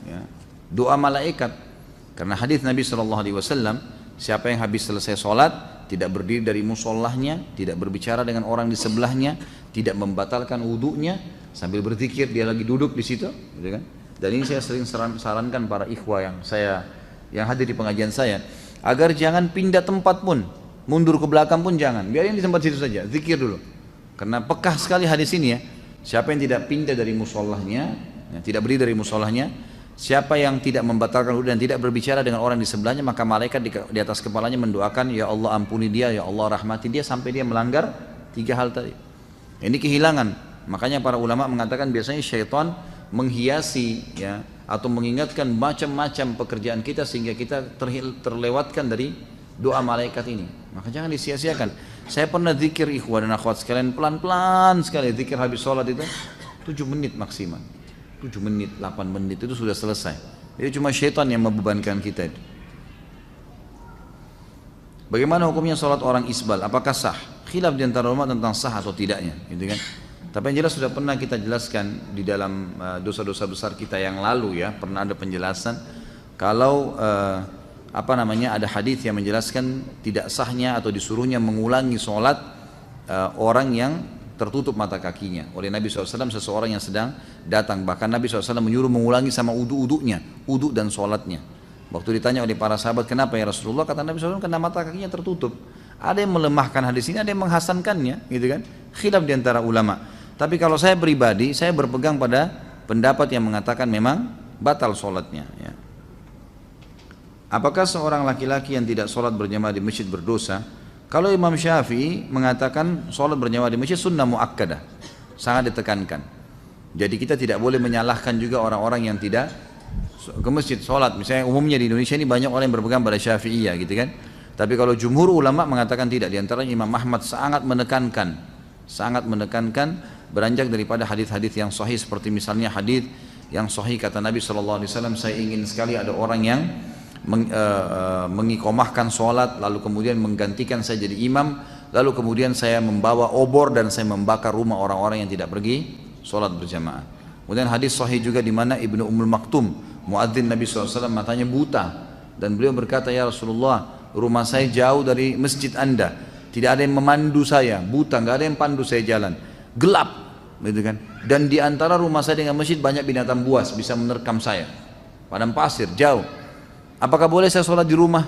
Speaker 1: ya, doa malaikat, karena hadis Nabi SAW, siapa yang habis selesai sholat tidak berdiri dari musallahnya, tidak berbicara dengan orang di sebelahnya, tidak membatalkan wudunya, sambil berzikir dia lagi duduk di situ, gitu kan? Dan ini saya sering sarankan para ikhwah yang hadir di pengajian saya, agar jangan pindah tempat pun, mundur ke belakang pun jangan, biarin di tempat situ saja, zikir dulu. Karena pekah sekali hadis ini ya. Siapa yang tidak pindah dari musallahnya, ya, tidak berdiri dari musallahnya, siapa yang tidak membatalkan wudu dan tidak berbicara dengan orang di sebelahnya, maka malaikat di atas kepalanya mendoakan, ya Allah ampuni dia, ya Allah rahmati dia, sampai dia melanggar 3 hal tadi. Ini kehilangan. Makanya para ulama mengatakan biasanya syaitan menghiasi ya, atau mengingatkan macam-macam pekerjaan kita sehingga kita terlewatkan dari doa malaikat ini. Maka jangan disia-siakan. Saya pernah zikir ikhwan dan akhwat sekalian, pelan-pelan sekali zikir habis sholat itu 7 menit maksimal, 7 menit, 8 menit itu sudah selesai. Jadi cuma syaitan yang membebankan kita itu. Bagaimana hukumnya sholat orang isbal? Apakah sah? Khilaf di antara ulama tentang sah atau tidaknya, gitu kan? Tapi yang jelas sudah pernah kita jelaskan di dalam dosa-dosa besar kita yang lalu ya, pernah ada penjelasan kalau ada hadis yang menjelaskan tidak sahnya atau disuruhnya mengulangi sholat orang yang tertutup mata kakinya oleh Nabi SAW, seseorang yang sedang datang. Bahkan Nabi SAW menyuruh mengulangi sama uduk-uduknya, uduk dan sholatnya. Waktu ditanya oleh para sahabat, kenapa ya Rasulullah? Kata Nabi SAW, karena mata kakinya tertutup. Ada yang melemahkan hadis ini, ada yang menghasankannya, gitu kan? Khilaf di antara ulama. Tapi kalau saya pribadi, saya berpegang pada pendapat yang mengatakan memang batal sholatnya ya. Apakah seorang laki-laki yang tidak sholat berjamaah di masjid berdosa? Kalau Imam Syafi'i mengatakan sholat berjamaah di masjid sunnah muakkadah, sangat ditekankan. Jadi kita tidak boleh menyalahkan juga orang-orang yang tidak ke masjid sholat. Misalnya umumnya di Indonesia ini banyak orang yang berpegang pada Syafi'iyah gitu kan. Tapi kalau jumhur ulama mengatakan tidak. Di antaranya Imam Ahmad sangat menekankan beranjak daripada hadis-hadis yang sahih, seperti misalnya hadis yang sahih kata Nabi SAW, saya ingin sekali ada orang yang mengikomahkan sholat, lalu kemudian menggantikan saya jadi imam, lalu kemudian saya membawa obor dan saya membakar rumah orang-orang yang tidak pergi sholat berjamaah. Kemudian hadis sahih juga di mana Ibnu Ummul Maktum, muadzin Nabi SAW, matanya buta, dan beliau berkata, ya Rasulullah, rumah saya jauh dari masjid Anda, tidak ada yang memandu saya, buta, nggak ada yang pandu saya jalan, gelap, gitu kan. Dan di antara rumah saya dengan masjid banyak binatang buas bisa menerkam saya, padang pasir jauh. Apakah boleh saya sholat di rumah?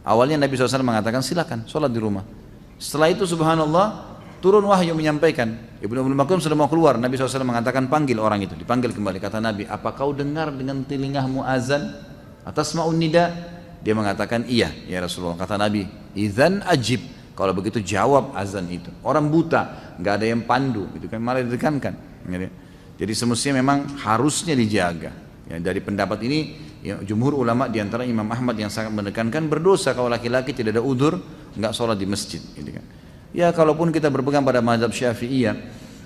Speaker 1: Awalnya Nabi SAW mengatakan silakan sholat di rumah. Setelah itu subhanallah turun wahyu menyampaikan, Ibnu Ummul Maktum sudah mau keluar, Nabi SAW mengatakan panggil orang itu, dipanggil kembali. Kata Nabi, apa kau dengar dengan telingamu azan atas ma'un nida? Dia mengatakan iya ya Rasulullah. Kata Nabi, idzan ajib, kalau begitu jawab azan itu. Orang buta, nggak ada yang pandu, itu kan malah ditekankan. Jadi semestinya memang harusnya dijaga. Ya, dari pendapat ini, ya, jumhur ulama diantara Imam Ahmad yang sangat menekankan berdosa kalau laki-laki tidak ada udzur nggak sholat di masjid. Gitu kan. Ya kalaupun kita berpegang pada mazhab Syafi'iyah,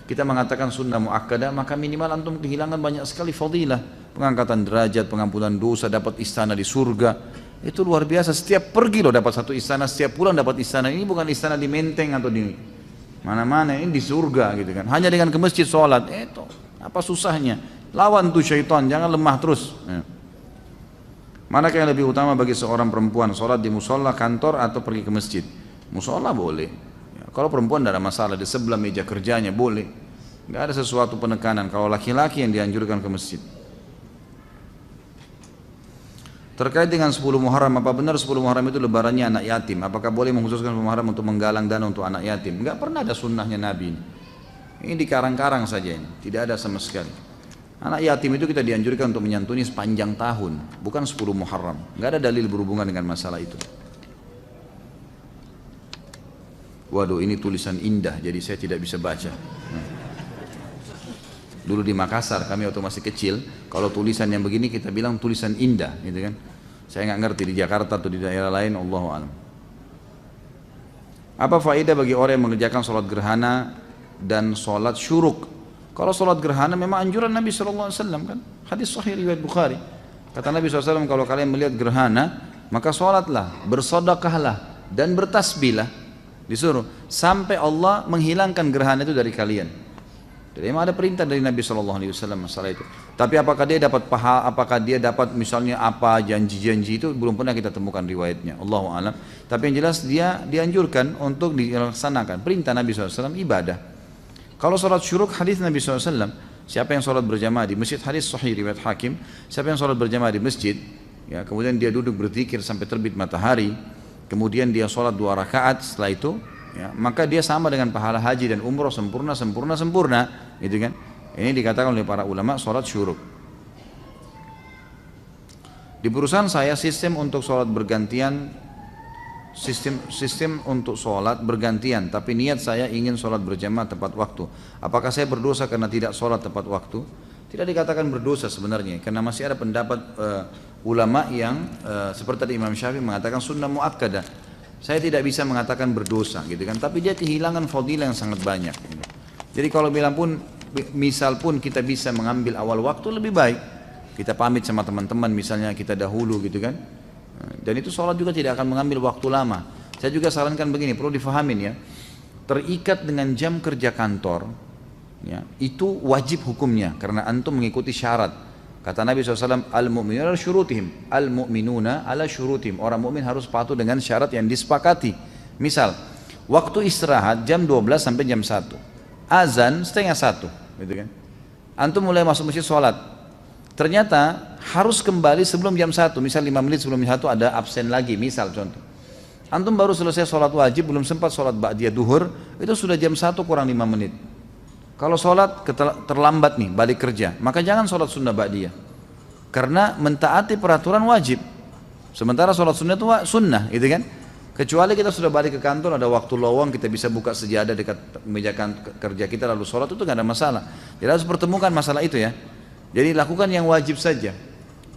Speaker 1: kita mengatakan sunnah muakkadah, maka minimal antum kehilangan banyak sekali fadilah, pengangkatan derajat, pengampunan dosa, dapat istana di surga. Itu luar biasa, setiap pergi loh dapat satu istana, setiap pulang dapat istana. Ini bukan istana di Menteng atau di mana-mana, ini di surga gitu kan. Hanya dengan ke masjid sholat, itu apa susahnya? Lawan tuh syaitan, jangan lemah terus. Manakah yang lebih utama bagi seorang perempuan, sholat di musola kantor atau pergi ke masjid? Musola boleh. Ya, kalau perempuan tidak ada masalah, di sebelah meja kerjanya boleh. Nggak ada sesuatu penekanan. Kalau laki-laki yang dianjurkan ke masjid. Terkait dengan 10 Muharram, apa benar 10 Muharram itu lebarannya anak yatim? Apakah boleh mengkhususkan 10 Muharram untuk menggalang dana untuk anak yatim? Enggak pernah ada sunnahnya Nabi ini. Ini dikarang-karang saja ini, tidak ada sama sekali. Anak yatim itu kita dianjurkan untuk menyantuni sepanjang tahun, bukan 10 Muharram. Enggak ada dalil berhubungan dengan masalah itu. Waduh, ini tulisan indah, jadi saya tidak bisa baca. Dulu di Makassar kami waktu masih kecil, kalau tulisan yang begini kita bilang tulisan indah, gitu kan. Saya nggak ngerti di Jakarta atau di daerah lain, Allahu a'lam. Apa faedah bagi orang yang mengerjakan sholat gerhana dan sholat syuruk? Kalau sholat gerhana memang anjuran Nabi SAW kan, hadis sahih riwayat Bukhari. Kata Nabi SAW, kalau kalian melihat gerhana maka sholatlah, bersedekahlah dan bertasbihlah, disuruh sampai Allah menghilangkan gerhana itu dari kalian. Jadi memang ada perintah dari Nabi SAW masalah itu. Tapi apakah dia dapat pahala, apakah dia dapat misalnya apa janji-janji itu belum pernah kita temukan riwayatnya. Allahu a'lam. Tapi yang jelas dia dianjurkan untuk dilaksanakan. Perintah Nabi SAW ibadah. Kalau sholat syuruk hadis Nabi SAW, siapa yang sholat berjamaah di masjid, hadis sahih riwayat Hakim, siapa yang sholat berjamaah di masjid, ya kemudian dia duduk berzikir sampai terbit matahari, kemudian dia sholat 2 rakaat setelah itu, ya, maka dia sama dengan pahala haji dan umroh sempurna, gitu kan? Ini dikatakan oleh para ulama sholat syuruk. Di perusahaan saya sistem untuk sholat bergantian, sistem untuk sholat bergantian, tapi niat saya ingin sholat berjamaah tepat waktu. Apakah saya berdosa karena tidak sholat tepat waktu? Tidak dikatakan berdosa sebenarnya, karena masih ada pendapat ulama yang seperti tadi Imam Syafi'i mengatakan sunnah muakkadah. Saya tidak bisa mengatakan berdosa gitu kan, tapi dia kehilangan fadilah yang sangat banyak. Jadi kalau bilang pun, misal pun kita bisa mengambil awal waktu lebih baik. Kita pamit sama teman-teman misalnya kita dahulu gitu kan. Dan itu sholat juga tidak akan mengambil waktu lama. Saya juga sarankan begini, perlu difahamin ya. Terikat dengan jam kerja kantor, ya, itu wajib hukumnya karena antum mengikuti syarat. Kata Nabi SAW, al-mu'minuna ala syurutihim, al-mu'minuna ala syurutihim. Orang mukmin harus patuh dengan syarat yang disepakati. Misal, waktu istirahat jam 12 sampai jam 1. Azan 12:30, gitu kan. Antum mulai masuk masjid sholat. Ternyata harus kembali sebelum jam 1, misal 5 menit sebelum jam 1 ada absen lagi, misal contoh. Antum baru selesai sholat wajib, belum sempat sholat ba'diyah duhur, itu sudah jam 1 kurang 5 menit. Kalau sholat terlambat nih, balik kerja, maka jangan sholat sunnah ba'diyah. Karena mentaati peraturan wajib. Sementara sholat sunnah itu sunnah, gitu kan. Kecuali kita sudah balik ke kantor, ada waktu lowong, kita bisa buka sejadah dekat meja kerja kita lalu sholat, itu nggak ada masalah. Jadi harus pertemukan masalah itu ya. Jadi lakukan yang wajib saja.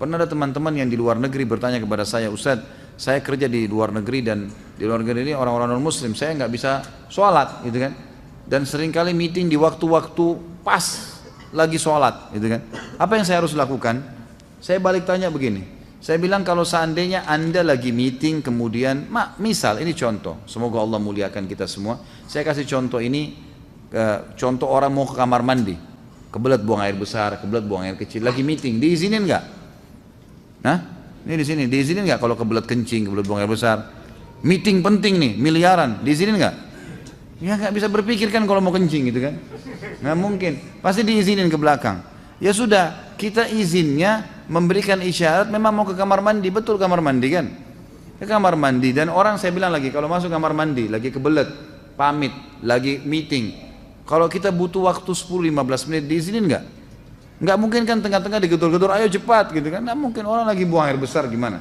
Speaker 1: Pernah ada teman-teman yang di luar negeri bertanya kepada saya, Ustadz, saya kerja di luar negeri dan di luar negeri ini orang-orang non muslim, saya nggak bisa sholat gitu kan. dan seringkali meeting di waktu-waktu pas lagi sholat, gitu kan. Apa yang saya harus lakukan? Saya balik tanya begini, saya bilang kalau seandainya Anda lagi meeting kemudian, misal ini contoh, semoga Allah muliakan kita semua, saya kasih contoh ini, contoh orang mau ke kamar mandi, kebelet buang air besar, kebelet buang air kecil, lagi meeting, diizinin nggak? Nah, ini di sini, diizinin nggak kalau kebelet kencing, kebelet buang air besar? Meeting penting nih, miliaran, diizinin nggak? Ya nggak bisa berpikir kan kalau mau kencing gitu kan, nggak mungkin, pasti diizinin ke belakang. Ya sudah, kita izinnya memberikan isyarat memang mau ke kamar mandi, betul kamar mandi kan, ke kamar mandi. Dan orang saya bilang lagi, kalau masuk kamar mandi, lagi kebelet, pamit, lagi meeting, kalau kita butuh waktu 10-15 menit diizinin nggak? Nggak mungkin kan tengah-tengah digedor-gedor, ayo cepat gitu kan, nggak mungkin, orang lagi buang air besar gimana?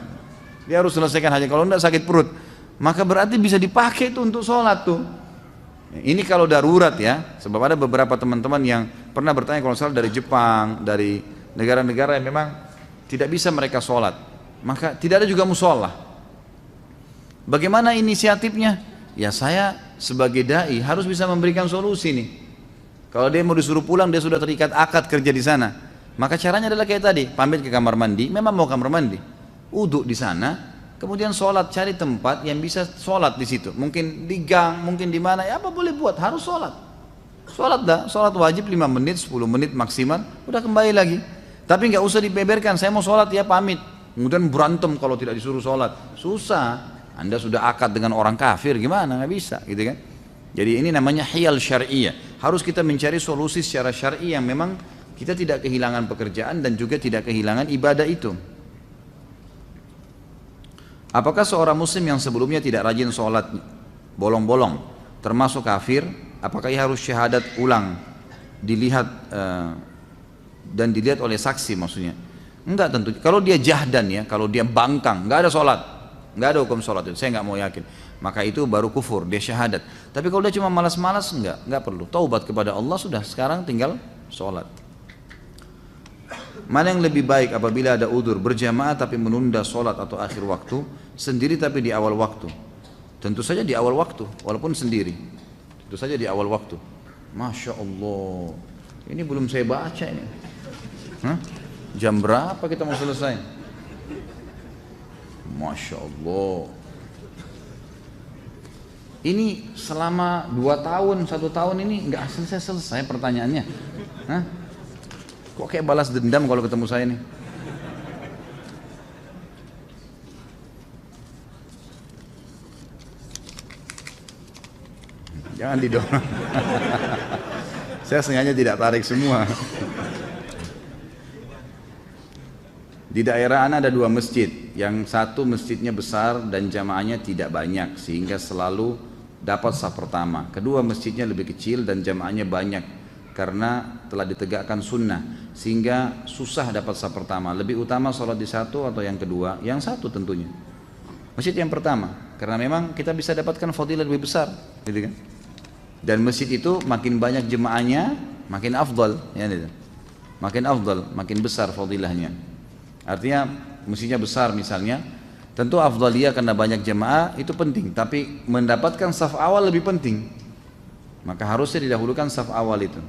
Speaker 1: Dia harus selesaikan hajat, kalau enggak sakit perut, maka berarti bisa dipakai tuh untuk sholat tuh. Ini kalau darurat ya, sebab ada beberapa teman-teman yang pernah bertanya kalau salah dari Jepang, dari negara-negara yang memang tidak bisa mereka sholat, maka tidak ada juga musola. Bagaimana inisiatifnya? Ya saya sebagai dai harus bisa memberikan solusi nih. Kalau dia mau disuruh pulang, dia sudah terikat akad kerja di sana, maka caranya adalah kayak tadi, pamit ke kamar mandi, memang mau kamar mandi, uduk di sana. Kemudian sholat, cari tempat yang bisa sholat di situ. Mungkin di gang, mungkin di mana, ya apa boleh buat, harus sholat. Sholat dah, sholat wajib 5 menit, 10 menit maksimal, udah kembali lagi. Tapi nggak usah dibeberkan, saya mau sholat ya pamit. Kemudian berantem kalau tidak disuruh sholat, susah. Anda sudah akad dengan orang kafir, gimana, nggak bisa gitu kan. Jadi ini namanya hiyal syari'iyah. Harus kita mencari solusi secara syar'i yang memang kita tidak kehilangan pekerjaan dan juga tidak kehilangan ibadah itu. Apakah seorang muslim yang sebelumnya tidak rajin sholat bolong-bolong termasuk kafir? Apakah ia harus syahadat ulang dilihat dan dilihat oleh saksi maksudnya? Enggak tentu. Kalau dia jahdan ya, kalau dia bangkang, enggak ada sholat, enggak ada hukum sholat itu. Saya enggak mau yakin. Maka itu baru kufur, dia syahadat. Tapi kalau dia cuma malas-malas, enggak perlu. Taubat kepada Allah sudah. Sekarang tinggal sholat. Mana yang lebih baik apabila ada udzur berjamaah tapi menunda sholat atau akhir waktu, sendiri tapi di awal waktu? Tentu saja di awal waktu, walaupun sendiri. Tentu saja di awal waktu. Masya Allah, ini belum saya baca ini. Jam berapa kita mau selesai? Masya Allah. Ini selama 2 tahun, 1 tahun ini nggak selesai pertanyaannya. Kok kayak balas dendam kalau ketemu saya nih? Jangan didorong. Saya sengaja tidak tarik semua. Di daerah Ana ada 2 masjid. Yang satu masjidnya besar dan jamaahnya tidak banyak sehingga selalu dapat saf pertama. Kedua masjidnya lebih kecil dan jamaahnya banyak karena telah ditegakkan sunnah sehingga susah dapat saf pertama. Lebih utama sholat di satu atau yang kedua? Yang satu tentunya, masjid yang pertama, karena memang kita bisa dapatkan fadilah lebih besar gitu kan. Dan masjid itu makin banyak jemaahnya makin afdal ya, gitu. Makin afdal, makin besar fadilahnya. Artinya masjidnya besar misalnya, tentu afdaliyah karena banyak jemaah itu penting, tapi mendapatkan saf awal lebih penting, maka harusnya didahulukan saf awal itu.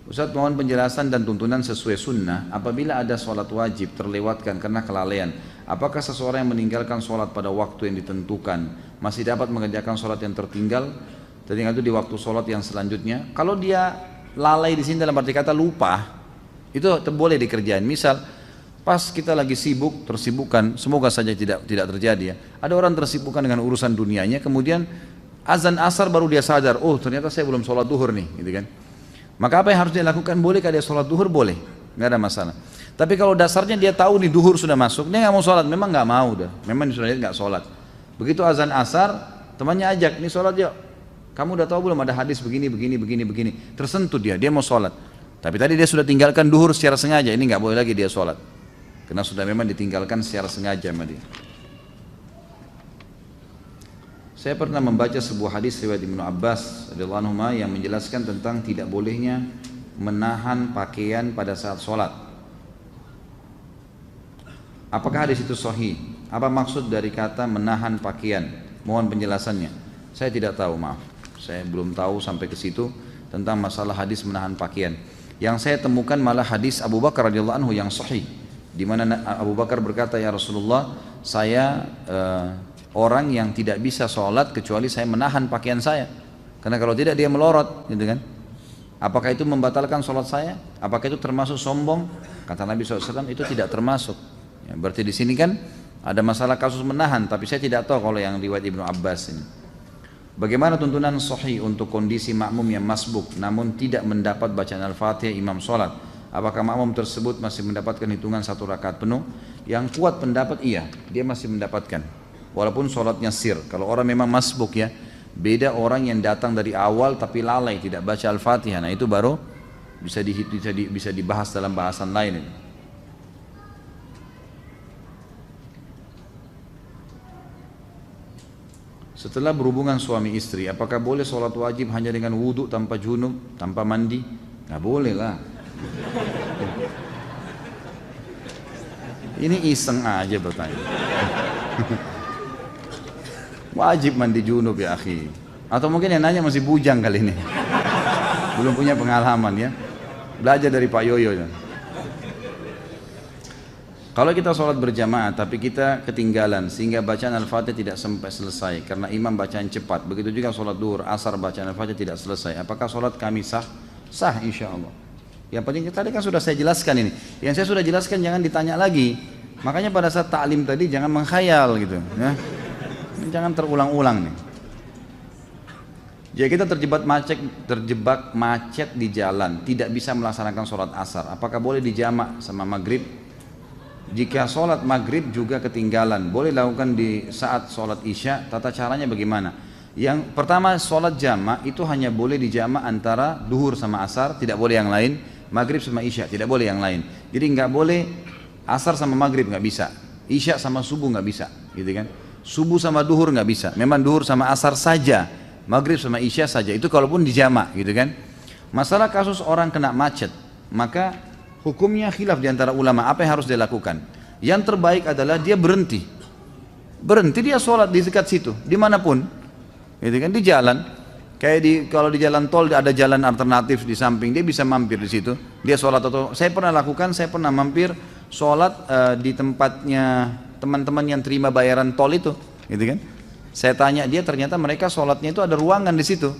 Speaker 1: Ustaz, mohon penjelasan dan tuntunan sesuai sunnah apabila ada sholat wajib terlewatkan karena kelalaian. Apakah seseorang yang meninggalkan sholat pada waktu yang ditentukan masih dapat mengerjakan sholat yang tertinggal itu di waktu sholat yang selanjutnya? Kalau dia lalai di sini dalam arti kata lupa, itu boleh dikerjain. Misal pas kita lagi sibuk, tersibukkan, semoga saja tidak terjadi ya. Ada orang tersibukkan dengan urusan dunianya, kemudian azan asar baru dia sadar, oh ternyata saya belum sholat duhur nih, gitu kan. Maka apa yang harus dia lakukan? Bolehkah dia sholat duhur? Boleh, nggak ada masalah. Tapi kalau dasarnya dia tahu nih duhur sudah masuk, dia nggak mau sholat, memang nggak mau dah, memang sudah nggak sholat. Begitu azan asar, temannya ajak, nih sholat yuk. Kamu udah tahu belum ada hadis begini, tersentuh dia mau sholat. Tapi tadi dia sudah tinggalkan duhur secara sengaja, ini nggak boleh lagi dia sholat, karena sudah memang ditinggalkan secara sengaja sama dia. Saya pernah membaca sebuah hadis riwayat Ibnu Abbas radhiyallahu anhu yang menjelaskan tentang tidak bolehnya menahan pakaian pada saat sholat. Apakah hadis itu sahih? Apa maksud dari kata menahan pakaian? Mohon penjelasannya. Saya tidak tahu, maaf. Saya belum tahu sampai ke situ tentang masalah hadis menahan pakaian. Yang saya temukan malah hadis Abu Bakar radhiyallahu anhu yang sahih, di mana Abu Bakar berkata, ya Rasulullah, saya orang yang tidak bisa sholat kecuali saya menahan pakaian saya, karena kalau tidak dia melorot, gitu kan? Apakah itu membatalkan sholat saya? Apakah itu termasuk sombong? Kata Nabi SAW, itu tidak termasuk. Ya, berarti di sini kan ada masalah kasus menahan, tapi saya tidak tahu kalau yang riwayat Ibnu Abbas ini. Bagaimana tuntunan sahih untuk kondisi makmum yang masbuk namun tidak mendapat bacaan Al-Fatihah imam sholat? Apakah makmum tersebut masih mendapatkan hitungan 1 rakaat penuh? Yang kuat pendapat iya, dia masih mendapatkan walaupun sholatnya sir. Kalau orang memang masbuk ya, beda orang yang datang dari awal tapi lalai tidak baca Al-Fatihah. Nah itu baru bisa dibahas dalam bahasan lain ini. Setelah berhubungan suami istri, apakah boleh sholat wajib hanya dengan wudhu tanpa junub, tanpa mandi? Nggak boleh lah. Ini iseng aja bertanya. Wajib mandi junub ya akhi. Atau mungkin yang nanya masih bujang kali ini. Belum punya pengalaman ya. Belajar dari Pak Yoyo ya. Kalau kita sholat berjamaah tapi kita ketinggalan sehingga bacaan Al-Fatihah tidak sampai selesai karena imam bacaan cepat, begitu juga sholat duhur, asar bacaan Al-Fatihah tidak selesai, apakah sholat kami sah? Sah insya Allah. Yang penting tadi kan sudah saya jelaskan ini. Yang saya sudah jelaskan jangan ditanya lagi. Makanya pada saat taklim tadi jangan menghayal gitu ya. Jangan terulang-ulang nih. Jika kita terjebak macet di jalan, tidak bisa melaksanakan sholat asar, apakah boleh dijamak sama maghrib? Jika sholat maghrib juga ketinggalan, boleh dilakukan di saat sholat isya. Tata caranya bagaimana? Yang pertama, sholat jamak itu hanya boleh dijamak antara duhur sama asar, tidak boleh yang lain. Maghrib sama isya, tidak boleh yang lain. Jadi nggak boleh asar sama maghrib, nggak bisa. Isya sama subuh nggak bisa, gitu kan? Subuh sama duhur nggak bisa. Memang duhur sama asar saja, maghrib sama isya saja. Itu kalaupun dijamak, gitu kan? Masalah kasus orang kena macet, maka hukumnya khilaf di antara ulama, apa yang harus dia lakukan? Yang terbaik adalah dia berhenti dia sholat di dekat situ, dimanapun, gitu kan, di jalan. Kayak kalau di jalan tol ada jalan alternatif di samping, dia bisa mampir di situ, dia sholat. Atau saya pernah mampir sholat di tempatnya teman-teman yang terima bayaran tol itu, gitu kan. Saya tanya dia, ternyata mereka sholatnya itu ada ruangan di situ.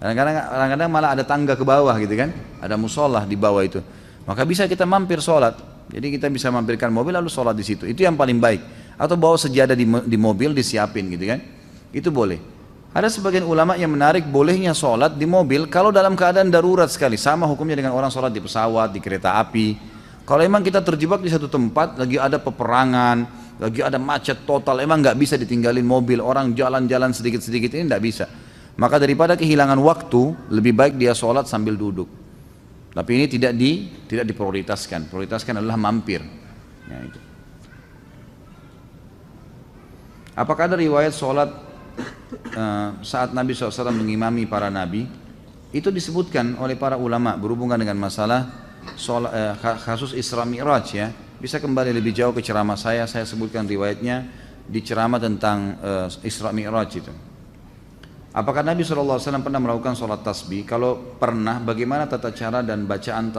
Speaker 1: Kadang-kadang malah ada tangga ke bawah, gitu kan, ada musola di bawah itu. Maka bisa kita mampir sholat. Jadi kita bisa mampirkan mobil lalu sholat di situ. Itu yang paling baik. Atau bawa sejadah di mobil disiapin, gitu kan. Itu boleh. Ada sebagian ulama yang menarik bolehnya sholat di mobil kalau dalam keadaan darurat sekali. Sama hukumnya dengan orang sholat di pesawat, di kereta api. Kalau emang kita terjebak di satu tempat, lagi ada peperangan, lagi ada macet total, emang nggak bisa ditinggalin mobil, orang jalan-jalan sedikit-sedikit, ini nggak bisa. Maka daripada kehilangan waktu, lebih baik dia sholat sambil duduk. Tapi ini tidak diprioritaskan. Prioritaskan adalah mampir. Ya, itu. Apakah ada riwayat sholat saat Nabi SAW mengimami para nabi? Itu disebutkan oleh para ulama berhubungan dengan masalah kasus Isra Mi'raj ya. Bisa kembali lebih jauh ke ceramah saya sebutkan riwayatnya di ceramah tentang Isra Mi'raj itu. Apakah Nabi SAW pernah melakukan sholat tasbih? Kalau pernah, bagaimana tata cara dan bacaan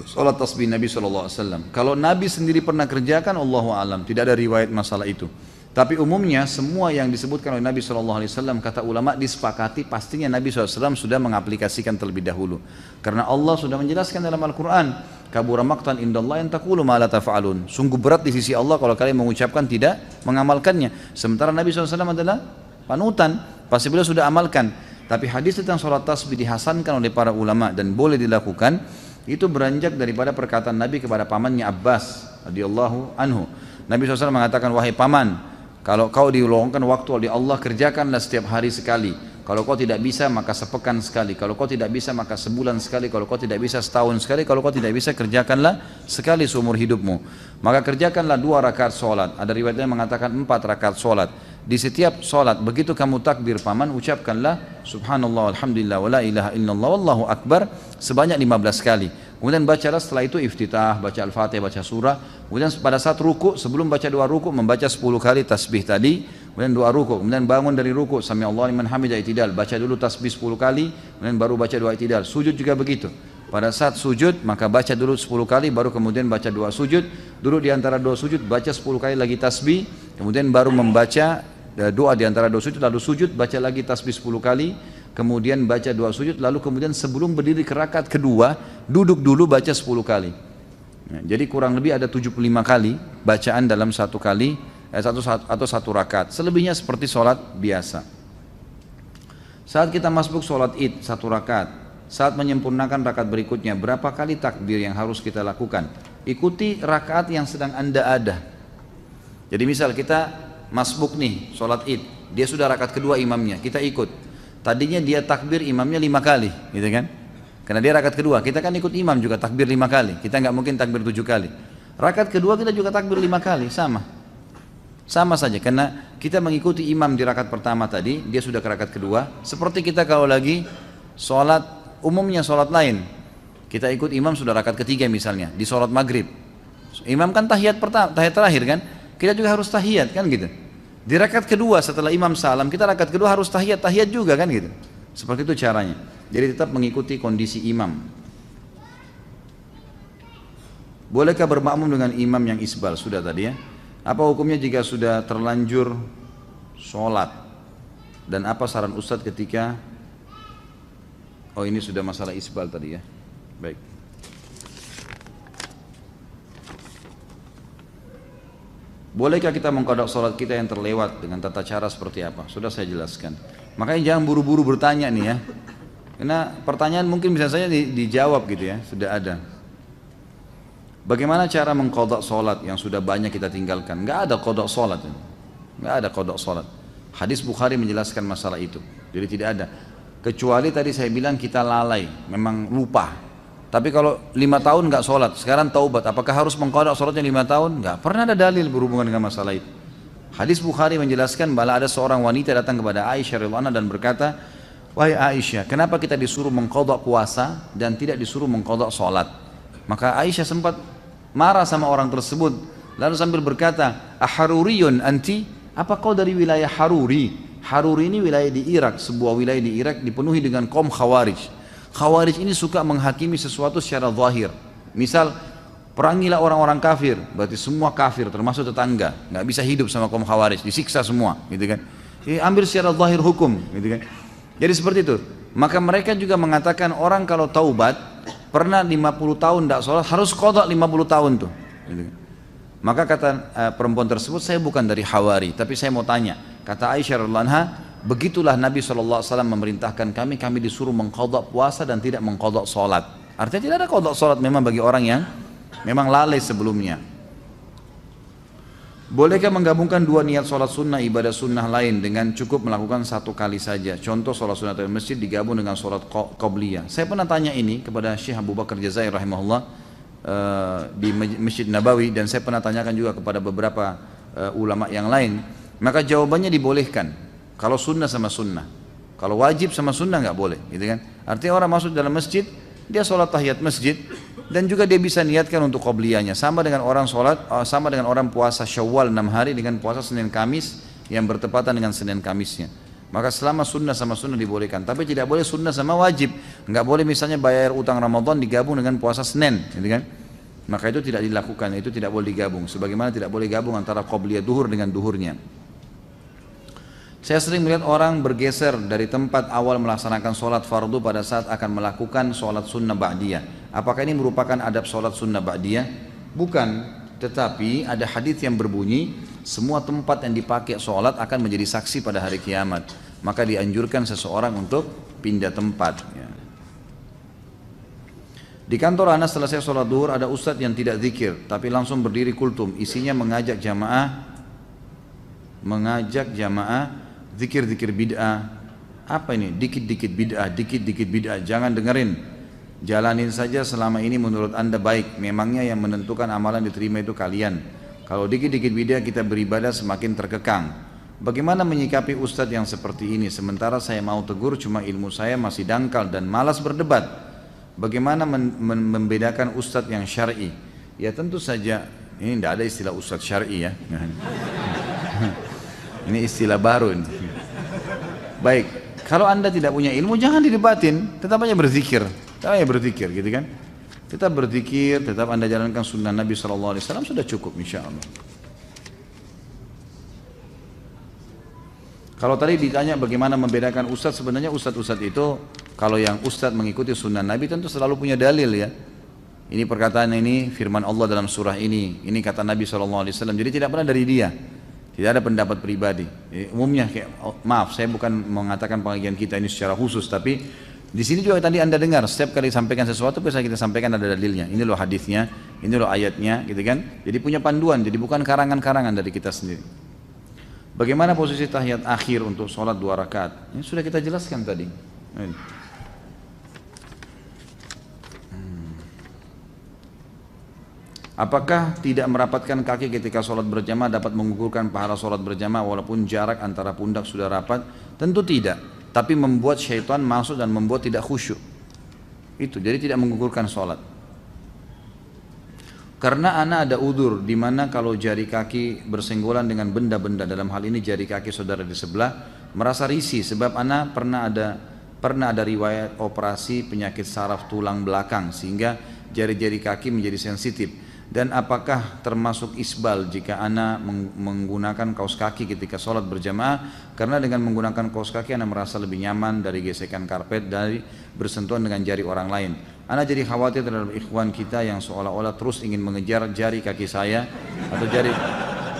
Speaker 1: sholat tasbih Nabi SAW? Kalau Nabi sendiri pernah kerjakan, Allahu a'lam, tidak ada riwayat masalah itu. Tapi umumnya semua yang disebutkan oleh Nabi SAW, kata ulama disepakati pastinya Nabi SAW sudah mengaplikasikan terlebih dahulu. Karena Allah sudah menjelaskan dalam Al-Quran, kabura maqtan indallah an taqulu ma la taf'alun. Sungguh berat di sisi Allah kalau kalian mengucapkan tidak mengamalkannya. Sementara Nabi SAW adalah panutan, pasti beliau sudah amalkan. Tapi hadis tentang sholat tasbih dihasankan oleh para ulama dan boleh dilakukan, itu beranjak daripada perkataan Nabi kepada pamannya Abbas radhiyallahu anhu. Nabi SAW mengatakan, wahai paman, kalau kau diluangkan waktu oleh Allah, kerjakanlah setiap hari sekali. Kalau kau tidak bisa maka sepekan sekali. Kalau kau tidak bisa maka sebulan sekali. Kalau kau tidak bisa setahun sekali. Kalau kau tidak bisa kerjakanlah sekali seumur hidupmu. Maka kerjakanlah 2 rakaat sholat. Ada riwayatnya mengatakan 4 rakaat sholat. Di setiap sholat begitu kamu takbir paman, ucapkanlah subhanallah alhamdulillah wa la ilaha illallah wallahu akbar sebanyak 15 kali. Kemudian bacalah setelah itu iftitah, baca Al-Fatihah, baca surah. Kemudian pada saat ruku, sebelum baca 2 ruku, membaca 10 kali tasbih tadi. kemudian doa ruku, kemudian bangun dari ruku, sami Allahu liman hamidah, i'tidal, baca dulu tasbih 10 kali, kemudian baru baca doa i'tidal. Sujud juga begitu. Pada saat sujud maka baca dulu 10 kali, baru kemudian baca doa sujud. Duduk di antara doa sujud, baca 10 kali lagi tasbih, kemudian baru membaca doa di antara doa sujud, lalu sujud, baca lagi tasbih 10 kali, kemudian baca doa sujud, lalu kemudian sebelum berdiri ke rakaat kedua, duduk dulu baca 10 kali. Jadi kurang lebih ada 75 kali bacaan dalam satu kali atau satu rakaat. Selebihnya seperti sholat biasa. Saat kita masuk sholat id satu rakaat, saat menyempurnakan rakaat berikutnya, berapa kali takbir yang harus kita lakukan? Ikuti rakaat yang sedang Anda ada. Jadi misal kita masbuk nih sholat id, dia sudah rakaat kedua imamnya, kita ikut. Tadinya dia takbir imamnya 5 kali, gitu kan? Karena dia rakaat kedua, kita kan ikut imam juga takbir 5 kali. Kita nggak mungkin takbir 7 kali. Rakaat kedua kita juga takbir 5 kali, sama. Sama saja, karena kita mengikuti imam di rakaat pertama tadi, dia sudah ke rakaat kedua. Seperti kita kalau lagi sholat, umumnya sholat lain, kita ikut imam sudah rakaat ketiga misalnya, di sholat maghrib. Imam kan tahiyat pertama, tahiyat terakhir kan? Kita juga harus tahiyat kan gitu. Di rakaat kedua setelah imam salam, kita rakaat kedua harus tahiyat juga kan gitu. Seperti itu caranya. Jadi tetap mengikuti kondisi imam. Bolehkah bermakmum dengan imam yang isbal? Sudah tadi ya. Apa hukumnya jika sudah terlanjur sholat? Dan apa saran Ustadz ketika, oh ini sudah masalah isbal tadi ya. Baik. Bolehkah kita mengqadha sholat kita yang terlewat dengan tata cara seperti apa? Sudah saya jelaskan. Makanya jangan buru-buru bertanya nih ya. Karena pertanyaan mungkin bisa saja dijawab gitu ya, sudah ada. Bagaimana cara mengqadha sholat yang sudah banyak kita tinggalkan? Nggak ada qadha sholat, nggak ada qadha sholat. Hadis Bukhari menjelaskan masalah itu. Jadi tidak ada. Kecuali tadi saya bilang kita lalai, memang lupa. Tapi kalau 5 tahun nggak sholat, sekarang taubat, apakah harus mengqadha sholatnya 5 tahun? Nggak pernah ada dalil berhubungan dengan masalah itu. Hadis Bukhari menjelaskan bahwa ada seorang wanita datang kepada Aisyah radhiyallahu anha dan berkata, wahai Aisyah, kenapa kita disuruh mengqadha puasa dan tidak disuruh mengqadha sholat? Maka Aisyah sempat marah sama orang tersebut, lalu sambil berkata, aharuriyun anti? Apa kau dari wilayah Haruri? Haruri ini wilayah di Irak, sebuah wilayah di Irak dipenuhi dengan kaum Khawarij. Khawarij ini suka menghakimi sesuatu secara zahir. Misal, perangilah orang-orang kafir, berarti semua kafir termasuk tetangga, nggak bisa hidup sama kaum Khawarij, disiksa semua, gitu kan? Ambil secara zahir hukum, gitu kan? Jadi seperti itu. Maka mereka juga mengatakan orang kalau taubat pernah 50 tahun tidak sholat harus qadha 50 tahun tuh. Gitu kan? Maka kata perempuan tersebut, saya bukan dari Hawari, tapi saya mau tanya. Kata Aisyah radhiyallahu anha, begitulah Nabi SAW memerintahkan kami disuruh mengqadha puasa dan tidak mengqadha sholat. Artinya tidak ada qadha sholat memang bagi orang yang memang lalai sebelumnya. Bolehkah menggabungkan dua niat sholat sunnah ibadah sunnah lain dengan cukup melakukan satu kali saja? Contoh sholat sunnah di masjid digabung dengan sholat qobliyah. Saya pernah tanya ini kepada Syekh Abu Bakar Jazair rahimahullah di Masjid Nabawi, dan saya pernah tanyakan juga kepada beberapa ulama yang lain. Maka jawabannya dibolehkan kalau sunnah sama sunnah. Kalau wajib sama sunnah nggak boleh, gitu kan? Artinya orang masuk dalam masjid, dia sholat tahiyat masjid, dan juga dia bisa niatkan untuk qobliyahnya, sama dengan orang sholat, sama dengan orang puasa Syawal 6 hari dengan puasa Senin Kamis yang bertepatan dengan Senin Kamisnya. Maka selama sunnah sama sunnah dibolehkan, tapi tidak boleh sunnah sama wajib. Nggak boleh misalnya bayar utang Ramadan digabung dengan puasa Senin, gitu kan? Maka itu tidak dilakukan, itu tidak boleh digabung. Sebagaimana tidak boleh gabung antara qobliyah duhur dengan duhurnya. Saya sering melihat orang bergeser dari tempat awal melaksanakan sholat fardu pada saat akan melakukan sholat sunnah ba'diyah. Apakah ini merupakan adab sholat sunnah ba'diyah? Bukan, tetapi ada hadis yang berbunyi semua tempat yang dipakai sholat akan menjadi saksi pada hari kiamat. Maka dianjurkan seseorang untuk pindah tempat. Di kantor Anas selesai sholat duhur ada ustadz yang tidak zikir tapi langsung berdiri kultum, isinya mengajak jamaah zikir-zikir bid'ah. Apa ini? Dikit-dikit bid'ah, jangan dengerin. Jalanin saja selama ini menurut anda baik. Memangnya yang menentukan amalan diterima itu kalian. Kalau dikit-dikit bid'ah kita beribadah semakin terkekang. Bagaimana menyikapi ustadz yang seperti ini? Sementara saya mau tegur cuma ilmu saya masih dangkal dan malas berdebat. Bagaimana membedakan ustadz yang syar'i? Ya tentu saja, ini tidak ada istilah ustadz syar'i ya. Ini istilah baru ini. Baik, kalau anda tidak punya ilmu jangan didebatin, tetap aja berzikir, gitu kan. Tetap berzikir, tetap anda jalankan sunnah Nabi SAW sudah cukup insya Allah. Kalau tadi ditanya bagaimana membedakan ustadz, sebenarnya ustadz-ustadz itu kalau yang ustadz mengikuti sunnah Nabi tentu selalu punya dalil ya. Ini perkataan ini firman Allah dalam surah ini kata Nabi SAW. Jadi tidak pernah dari dia, tidak ada pendapat pribadi. Umumnya maaf, saya bukan mengatakan pengajian kita ini secara khusus, tapi di sini juga tadi anda dengar setiap kali sampaikan sesuatu bisa kita sampaikan ada dalilnya. Ini loh hadisnya, ini loh ayatnya, gitu kan? Jadi punya panduan, jadi bukan karangan-karangan dari kita sendiri. Bagaimana posisi tahiyat akhir untuk sholat 2 rakaat? Ini sudah kita jelaskan tadi. Apakah tidak merapatkan kaki ketika sholat berjamaah dapat menggugurkan pahala sholat berjamaah walaupun jarak antara pundak sudah rapat? Tentu tidak, tapi membuat syaitan masuk dan membuat tidak khusyuk. Itu, jadi tidak menggugurkan sholat. Karena anak ada udzur di mana kalau jari kaki bersenggolan dengan benda-benda, dalam hal ini jari kaki saudara di sebelah, merasa risih sebab anak pernah ada riwayat operasi penyakit saraf tulang belakang sehingga jari-jari kaki menjadi sensitif. Dan apakah termasuk isbal jika anak menggunakan kaos kaki ketika sholat berjamaah? Karena dengan menggunakan kaos kaki anak merasa lebih nyaman dari gesekan karpet, dari bersentuhan dengan jari orang lain. Anak jadi khawatir terhadap ikhwan kita yang seolah-olah terus ingin mengejar jari kaki saya atau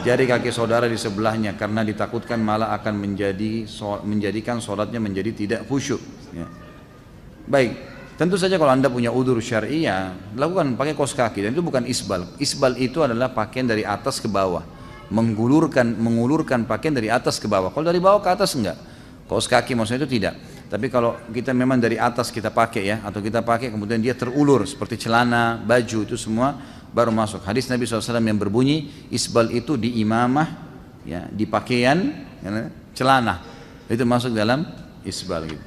Speaker 1: jari kaki saudara di sebelahnya, karena ditakutkan malah akan menjadikan sholatnya menjadi tidak khusyuk ya. Baik, tentu saja kalau anda punya udzur syar'i ya lakukan pakai kaos kaki, dan itu bukan isbal. Isbal itu adalah pakaian dari atas ke bawah, mengulurkan pakaian dari atas ke bawah. Kalau dari bawah ke atas enggak, kaos kaki maksudnya itu tidak. Tapi kalau kita memang dari atas kita pakai ya, atau kita pakai kemudian dia terulur seperti celana, baju, itu semua baru masuk. Hadis Nabi SAW yang berbunyi isbal itu di imamah ya, di pakaian ya, celana, itu masuk dalam isbal gitu.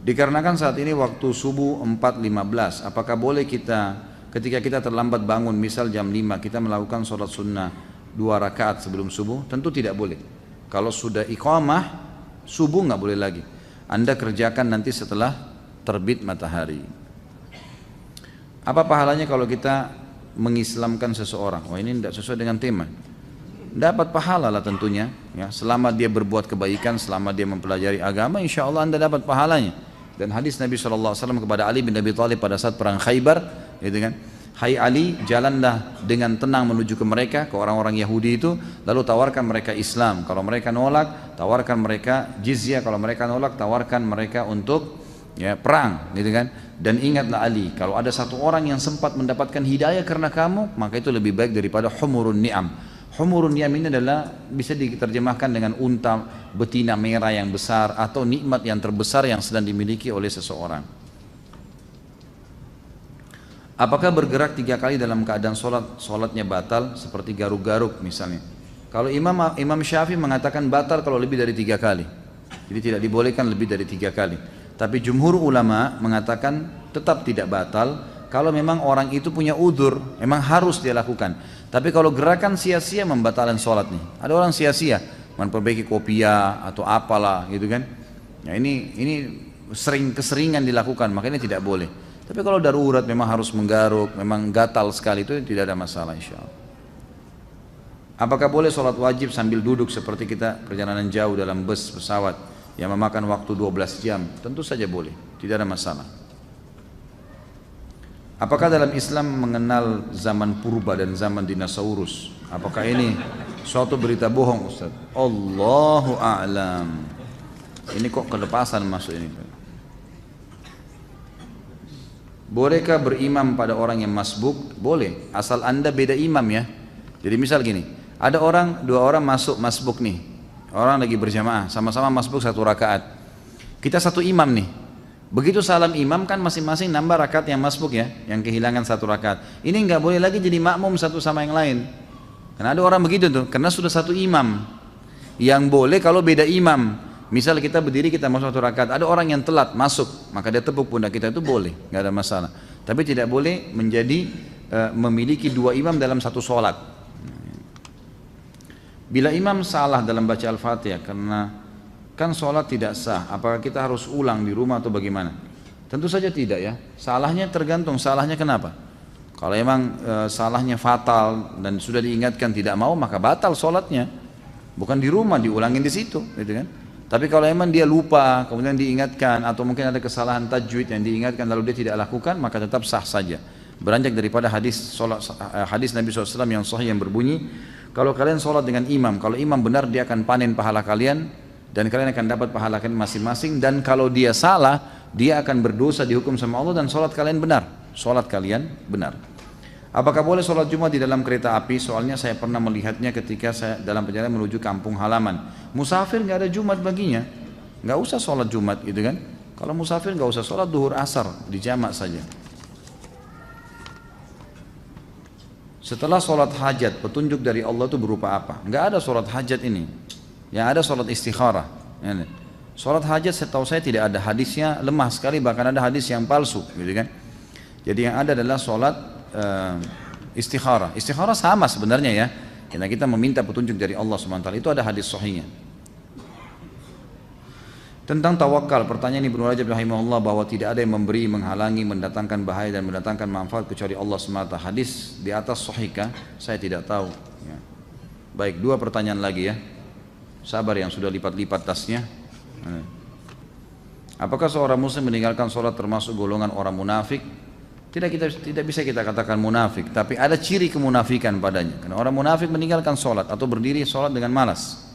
Speaker 1: Dikarenakan saat ini waktu subuh 4.15, apakah boleh kita ketika kita terlambat bangun, misal jam 5, kita melakukan sholat sunnah 2 rakaat sebelum subuh? Tentu tidak boleh. Kalau sudah iqamah subuh nggak boleh lagi. Anda kerjakan nanti setelah terbit matahari. Apa pahalanya kalau kita mengislamkan seseorang? Wah, ini tidak sesuai dengan tema. Dapat pahala lah tentunya ya, selama dia berbuat kebaikan, selama dia mempelajari agama, insya Allah Anda dapat pahalanya. Dan hadis Nabi SAW kepada Ali bin Abi Thalib pada saat perang Khaybar, gitu kan, hai Ali, jalanlah dengan tenang menuju ke mereka, ke orang-orang Yahudi itu, lalu tawarkan mereka Islam. Kalau mereka nolak, tawarkan mereka jizyah. Kalau mereka nolak, tawarkan mereka untuk ya perang, gitu kan. Dan ingatlah Ali, kalau ada satu orang yang sempat mendapatkan hidayah karena kamu, maka itu lebih baik daripada humurun ni'am. Humurun ni'am ini adalah bisa diterjemahkan dengan unta betina merah yang besar atau nikmat yang terbesar yang sedang dimiliki oleh seseorang. Apakah bergerak 3 kali dalam keadaan sholatnya batal seperti garuk-garuk misalnya? Kalau Imam Syafi'i mengatakan batal kalau lebih dari 3 kali. Jadi tidak dibolehkan lebih dari 3 kali. Tapi jumhur ulama mengatakan tetap tidak batal kalau memang orang itu punya udzur, memang harus dia lakukan. Tapi kalau gerakan sia-sia membatalkan sholat nih. Ada orang sia-sia memperbaiki kopiah atau apalah gitu kan. Ya ini keseringan dilakukan, makanya tidak boleh. Tapi kalau darurat memang harus menggaruk, memang gatal sekali, itu tidak ada masalah insya Allah. Apakah boleh sholat wajib sambil duduk seperti kita perjalanan jauh dalam bus, pesawat yang memakan waktu 12 jam? Tentu saja boleh, tidak ada masalah. Apakah dalam Islam mengenal zaman purba dan zaman dinosaurus? Apakah ini suatu berita bohong Ustaz? Allahu a'lam. Ini kok kelepasan masuk ini. Bolehkah berimam pada orang yang masbuk? Boleh, asal anda beda imam ya. Jadi misal gini, ada dua orang masuk masbuk nih. Orang lagi berjamaah, sama-sama masbuk 1 rakaat. Kita satu imam nih. Begitu salam imam kan masing-masing nambah rakaat yang masbuk ya, yang kehilangan 1 rakaat. Ini nggak boleh lagi jadi makmum satu sama yang lain. Karena ada orang begitu tuh, karena sudah satu imam. Yang boleh kalau beda imam. Misal kita berdiri, kita masuk 1 rakaat, ada orang yang telat masuk, maka dia tepuk pundak kita, itu boleh, nggak ada masalah. Tapi tidak boleh memiliki 2 imam dalam satu sholat. Bila imam salah dalam baca Al-Fatihah karena kan sholat tidak sah, apakah kita harus ulang di rumah atau bagaimana? Tentu saja tidak ya. Salahnya tergantung salahnya kenapa. Kalau emang salahnya fatal dan sudah diingatkan tidak mau, maka batal sholatnya. Bukan di rumah, diulangin di situ, gitu kan? Tapi kalau emang dia lupa, kemudian diingatkan, atau mungkin ada kesalahan tajwid yang diingatkan lalu dia tidak lakukan, maka tetap sah saja. Beranjak daripada hadis Nabi SAW yang sahih yang berbunyi, kalau kalian sholat dengan imam, kalau imam benar dia akan panen pahala kalian dan kalian akan dapat pahala kalian masing-masing, dan kalau dia salah dia akan berdosa dihukum sama Allah dan sholat kalian benar. Sholat kalian benar. Apakah boleh sholat Jumat di dalam kereta api? Soalnya saya pernah melihatnya ketika saya dalam perjalanan menuju kampung halaman. Musafir nggak ada Jumat baginya, nggak usah sholat Jumat gitu kan. Kalau musafir nggak usah sholat duhur asar, dijamak saja. Setelah sholat hajat, petunjuk dari Allah itu berupa apa? Nggak ada sholat hajat ini. Yang ada sholat istikharah. Sholat hajat setahu saya tidak ada hadisnya, lemah sekali, bahkan ada hadis yang palsu gitu kan. Jadi yang ada adalah sholat istikharah. Istikharah sama sebenarnya ya. Kita meminta petunjuk dari Allah SWT. Itu ada hadis sahihnya. Tentang tawakal, pertanyaan Ibnu Rajab rahimahullah bahwa tidak ada yang memberi, menghalangi, mendatangkan bahaya dan mendatangkan manfaat kecuali Allah semata. Hadis di atas sahihkah? Saya tidak tahu ya. Baik, 2 pertanyaan lagi ya. Sabar yang sudah lipat-lipat tasnya. Apakah seorang muslim meninggalkan sholat termasuk golongan orang munafik? Tidak bisa kita katakan munafik, tapi ada ciri kemunafikan padanya. Karena orang munafik meninggalkan sholat atau berdiri sholat dengan malas.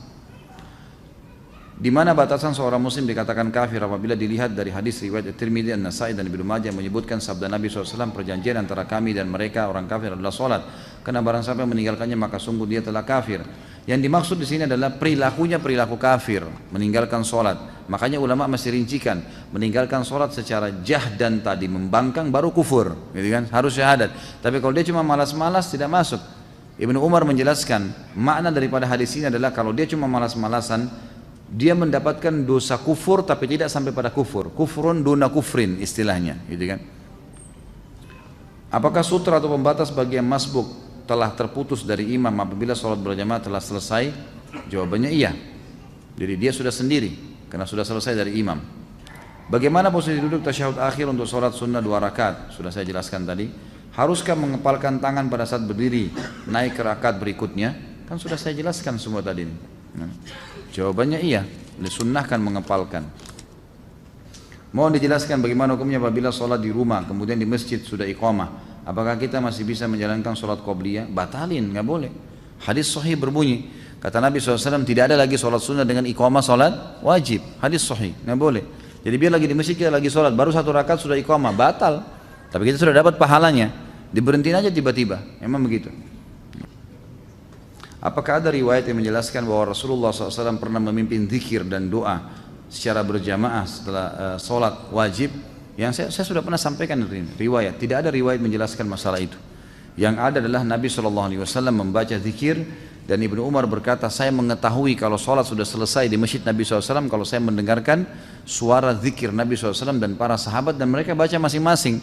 Speaker 1: Di mana batasan seorang muslim dikatakan kafir? Apabila dilihat dari hadis riwayat Tirmidzi, An-Nasai dan Ibnu Majah yang menyebutkan sabda Nabi SAW, perjanjian antara kami dan mereka orang kafir adalah sholat. Karena barang siapa yang meninggalkannya maka sungguh dia telah kafir. Yang dimaksud di sini adalah perilakunya perilaku kafir, meninggalkan sholat. Makanya ulama masih rincikan, meninggalkan sholat secara jahdan tadi, membangkang baru kufur, gitu kan? Harus syahadat. Tapi kalau dia cuma malas-malas tidak masuk. Ibnu Umar menjelaskan makna daripada hadis ini adalah kalau dia cuma malas-malasan, dia mendapatkan dosa kufur tapi tidak sampai pada kufur. Kufrun duna kufrin istilahnya, gitu kan? Apakah sutra atau pembatas bagi yang masbuk telah terputus dari imam apabila sholat berjamaah telah selesai? Jawabannya iya. Jadi dia sudah sendiri karena sudah selesai dari imam. Bagaimana posisi duduk tasyahud akhir untuk sholat sunnah 2 rakaat? Sudah saya jelaskan tadi. Haruskah mengepalkan tangan pada saat berdiri naik ke rakaat berikutnya? Kan sudah saya jelaskan semua tadi. Jawabannya iya, disunnahkan mengepalkan. Mohon dijelaskan bagaimana hukumnya apabila sholat di rumah kemudian di masjid sudah iqamah. Apakah kita masih bisa menjalankan sholat qobliyah? Batalin, nggak boleh. Hadis sahih berbunyi, kata Nabi SAW, tidak ada lagi sholat sunnah dengan iqamah sholat wajib. Hadis sahih, nggak boleh. Jadi biar lagi di masjid kita lagi sholat, baru 1 rakaat sudah iqamah, batal. Tapi kita sudah dapat pahalanya, diberhentiin aja tiba-tiba, memang begitu. Apakah ada riwayat yang menjelaskan bahwa Rasulullah SAW pernah memimpin zikir dan doa secara berjamaah setelah sholat wajib? Yang saya sudah pernah sampaikan ini riwayat, tidak ada riwayat menjelaskan masalah itu. Yang ada adalah Nabi SAW membaca zikir dan Ibnu Umar berkata, saya mengetahui kalau sholat sudah selesai di masjid Nabi SAW kalau saya mendengarkan suara zikir Nabi SAW dan para sahabat dan mereka baca masing-masing.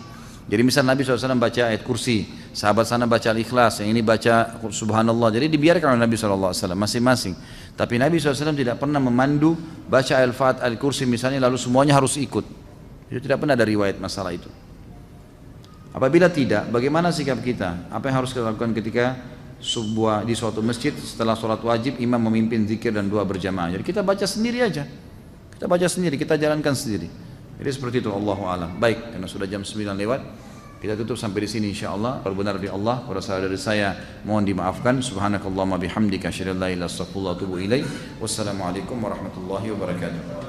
Speaker 1: Jadi misal Nabi SAW baca ayat kursi, sahabat sana baca al-ikhlas, yang ini baca subhanallah. Jadi dibiarkan oleh Nabi SAW masing-masing. Tapi Nabi SAW tidak pernah memandu baca al-Fatihah, al-kursi misalnya lalu semuanya harus ikut. Itu tidak pernah ada riwayat masalah itu. Apabila tidak, bagaimana sikap kita? Apa yang harus kita lakukan ketika di suatu masjid setelah sholat wajib imam memimpin zikir dan doa berjamaah? Jadi kita baca sendiri aja. Kita baca sendiri, kita jalankan sendiri. Jadi seperti itu, Allahu a'lam. Baik, karena sudah jam 9 lewat, kita tutup sampai di sini insyaallah. Kalau benar dari Allah, kalau salah dari saya mohon dimaafkan. Subhanakallahumma bihamdika asyhadu an la ilaha illa anta astaghfiruka wa atubu ilaik. Wassalamualaikum warahmatullahi wabarakatuh.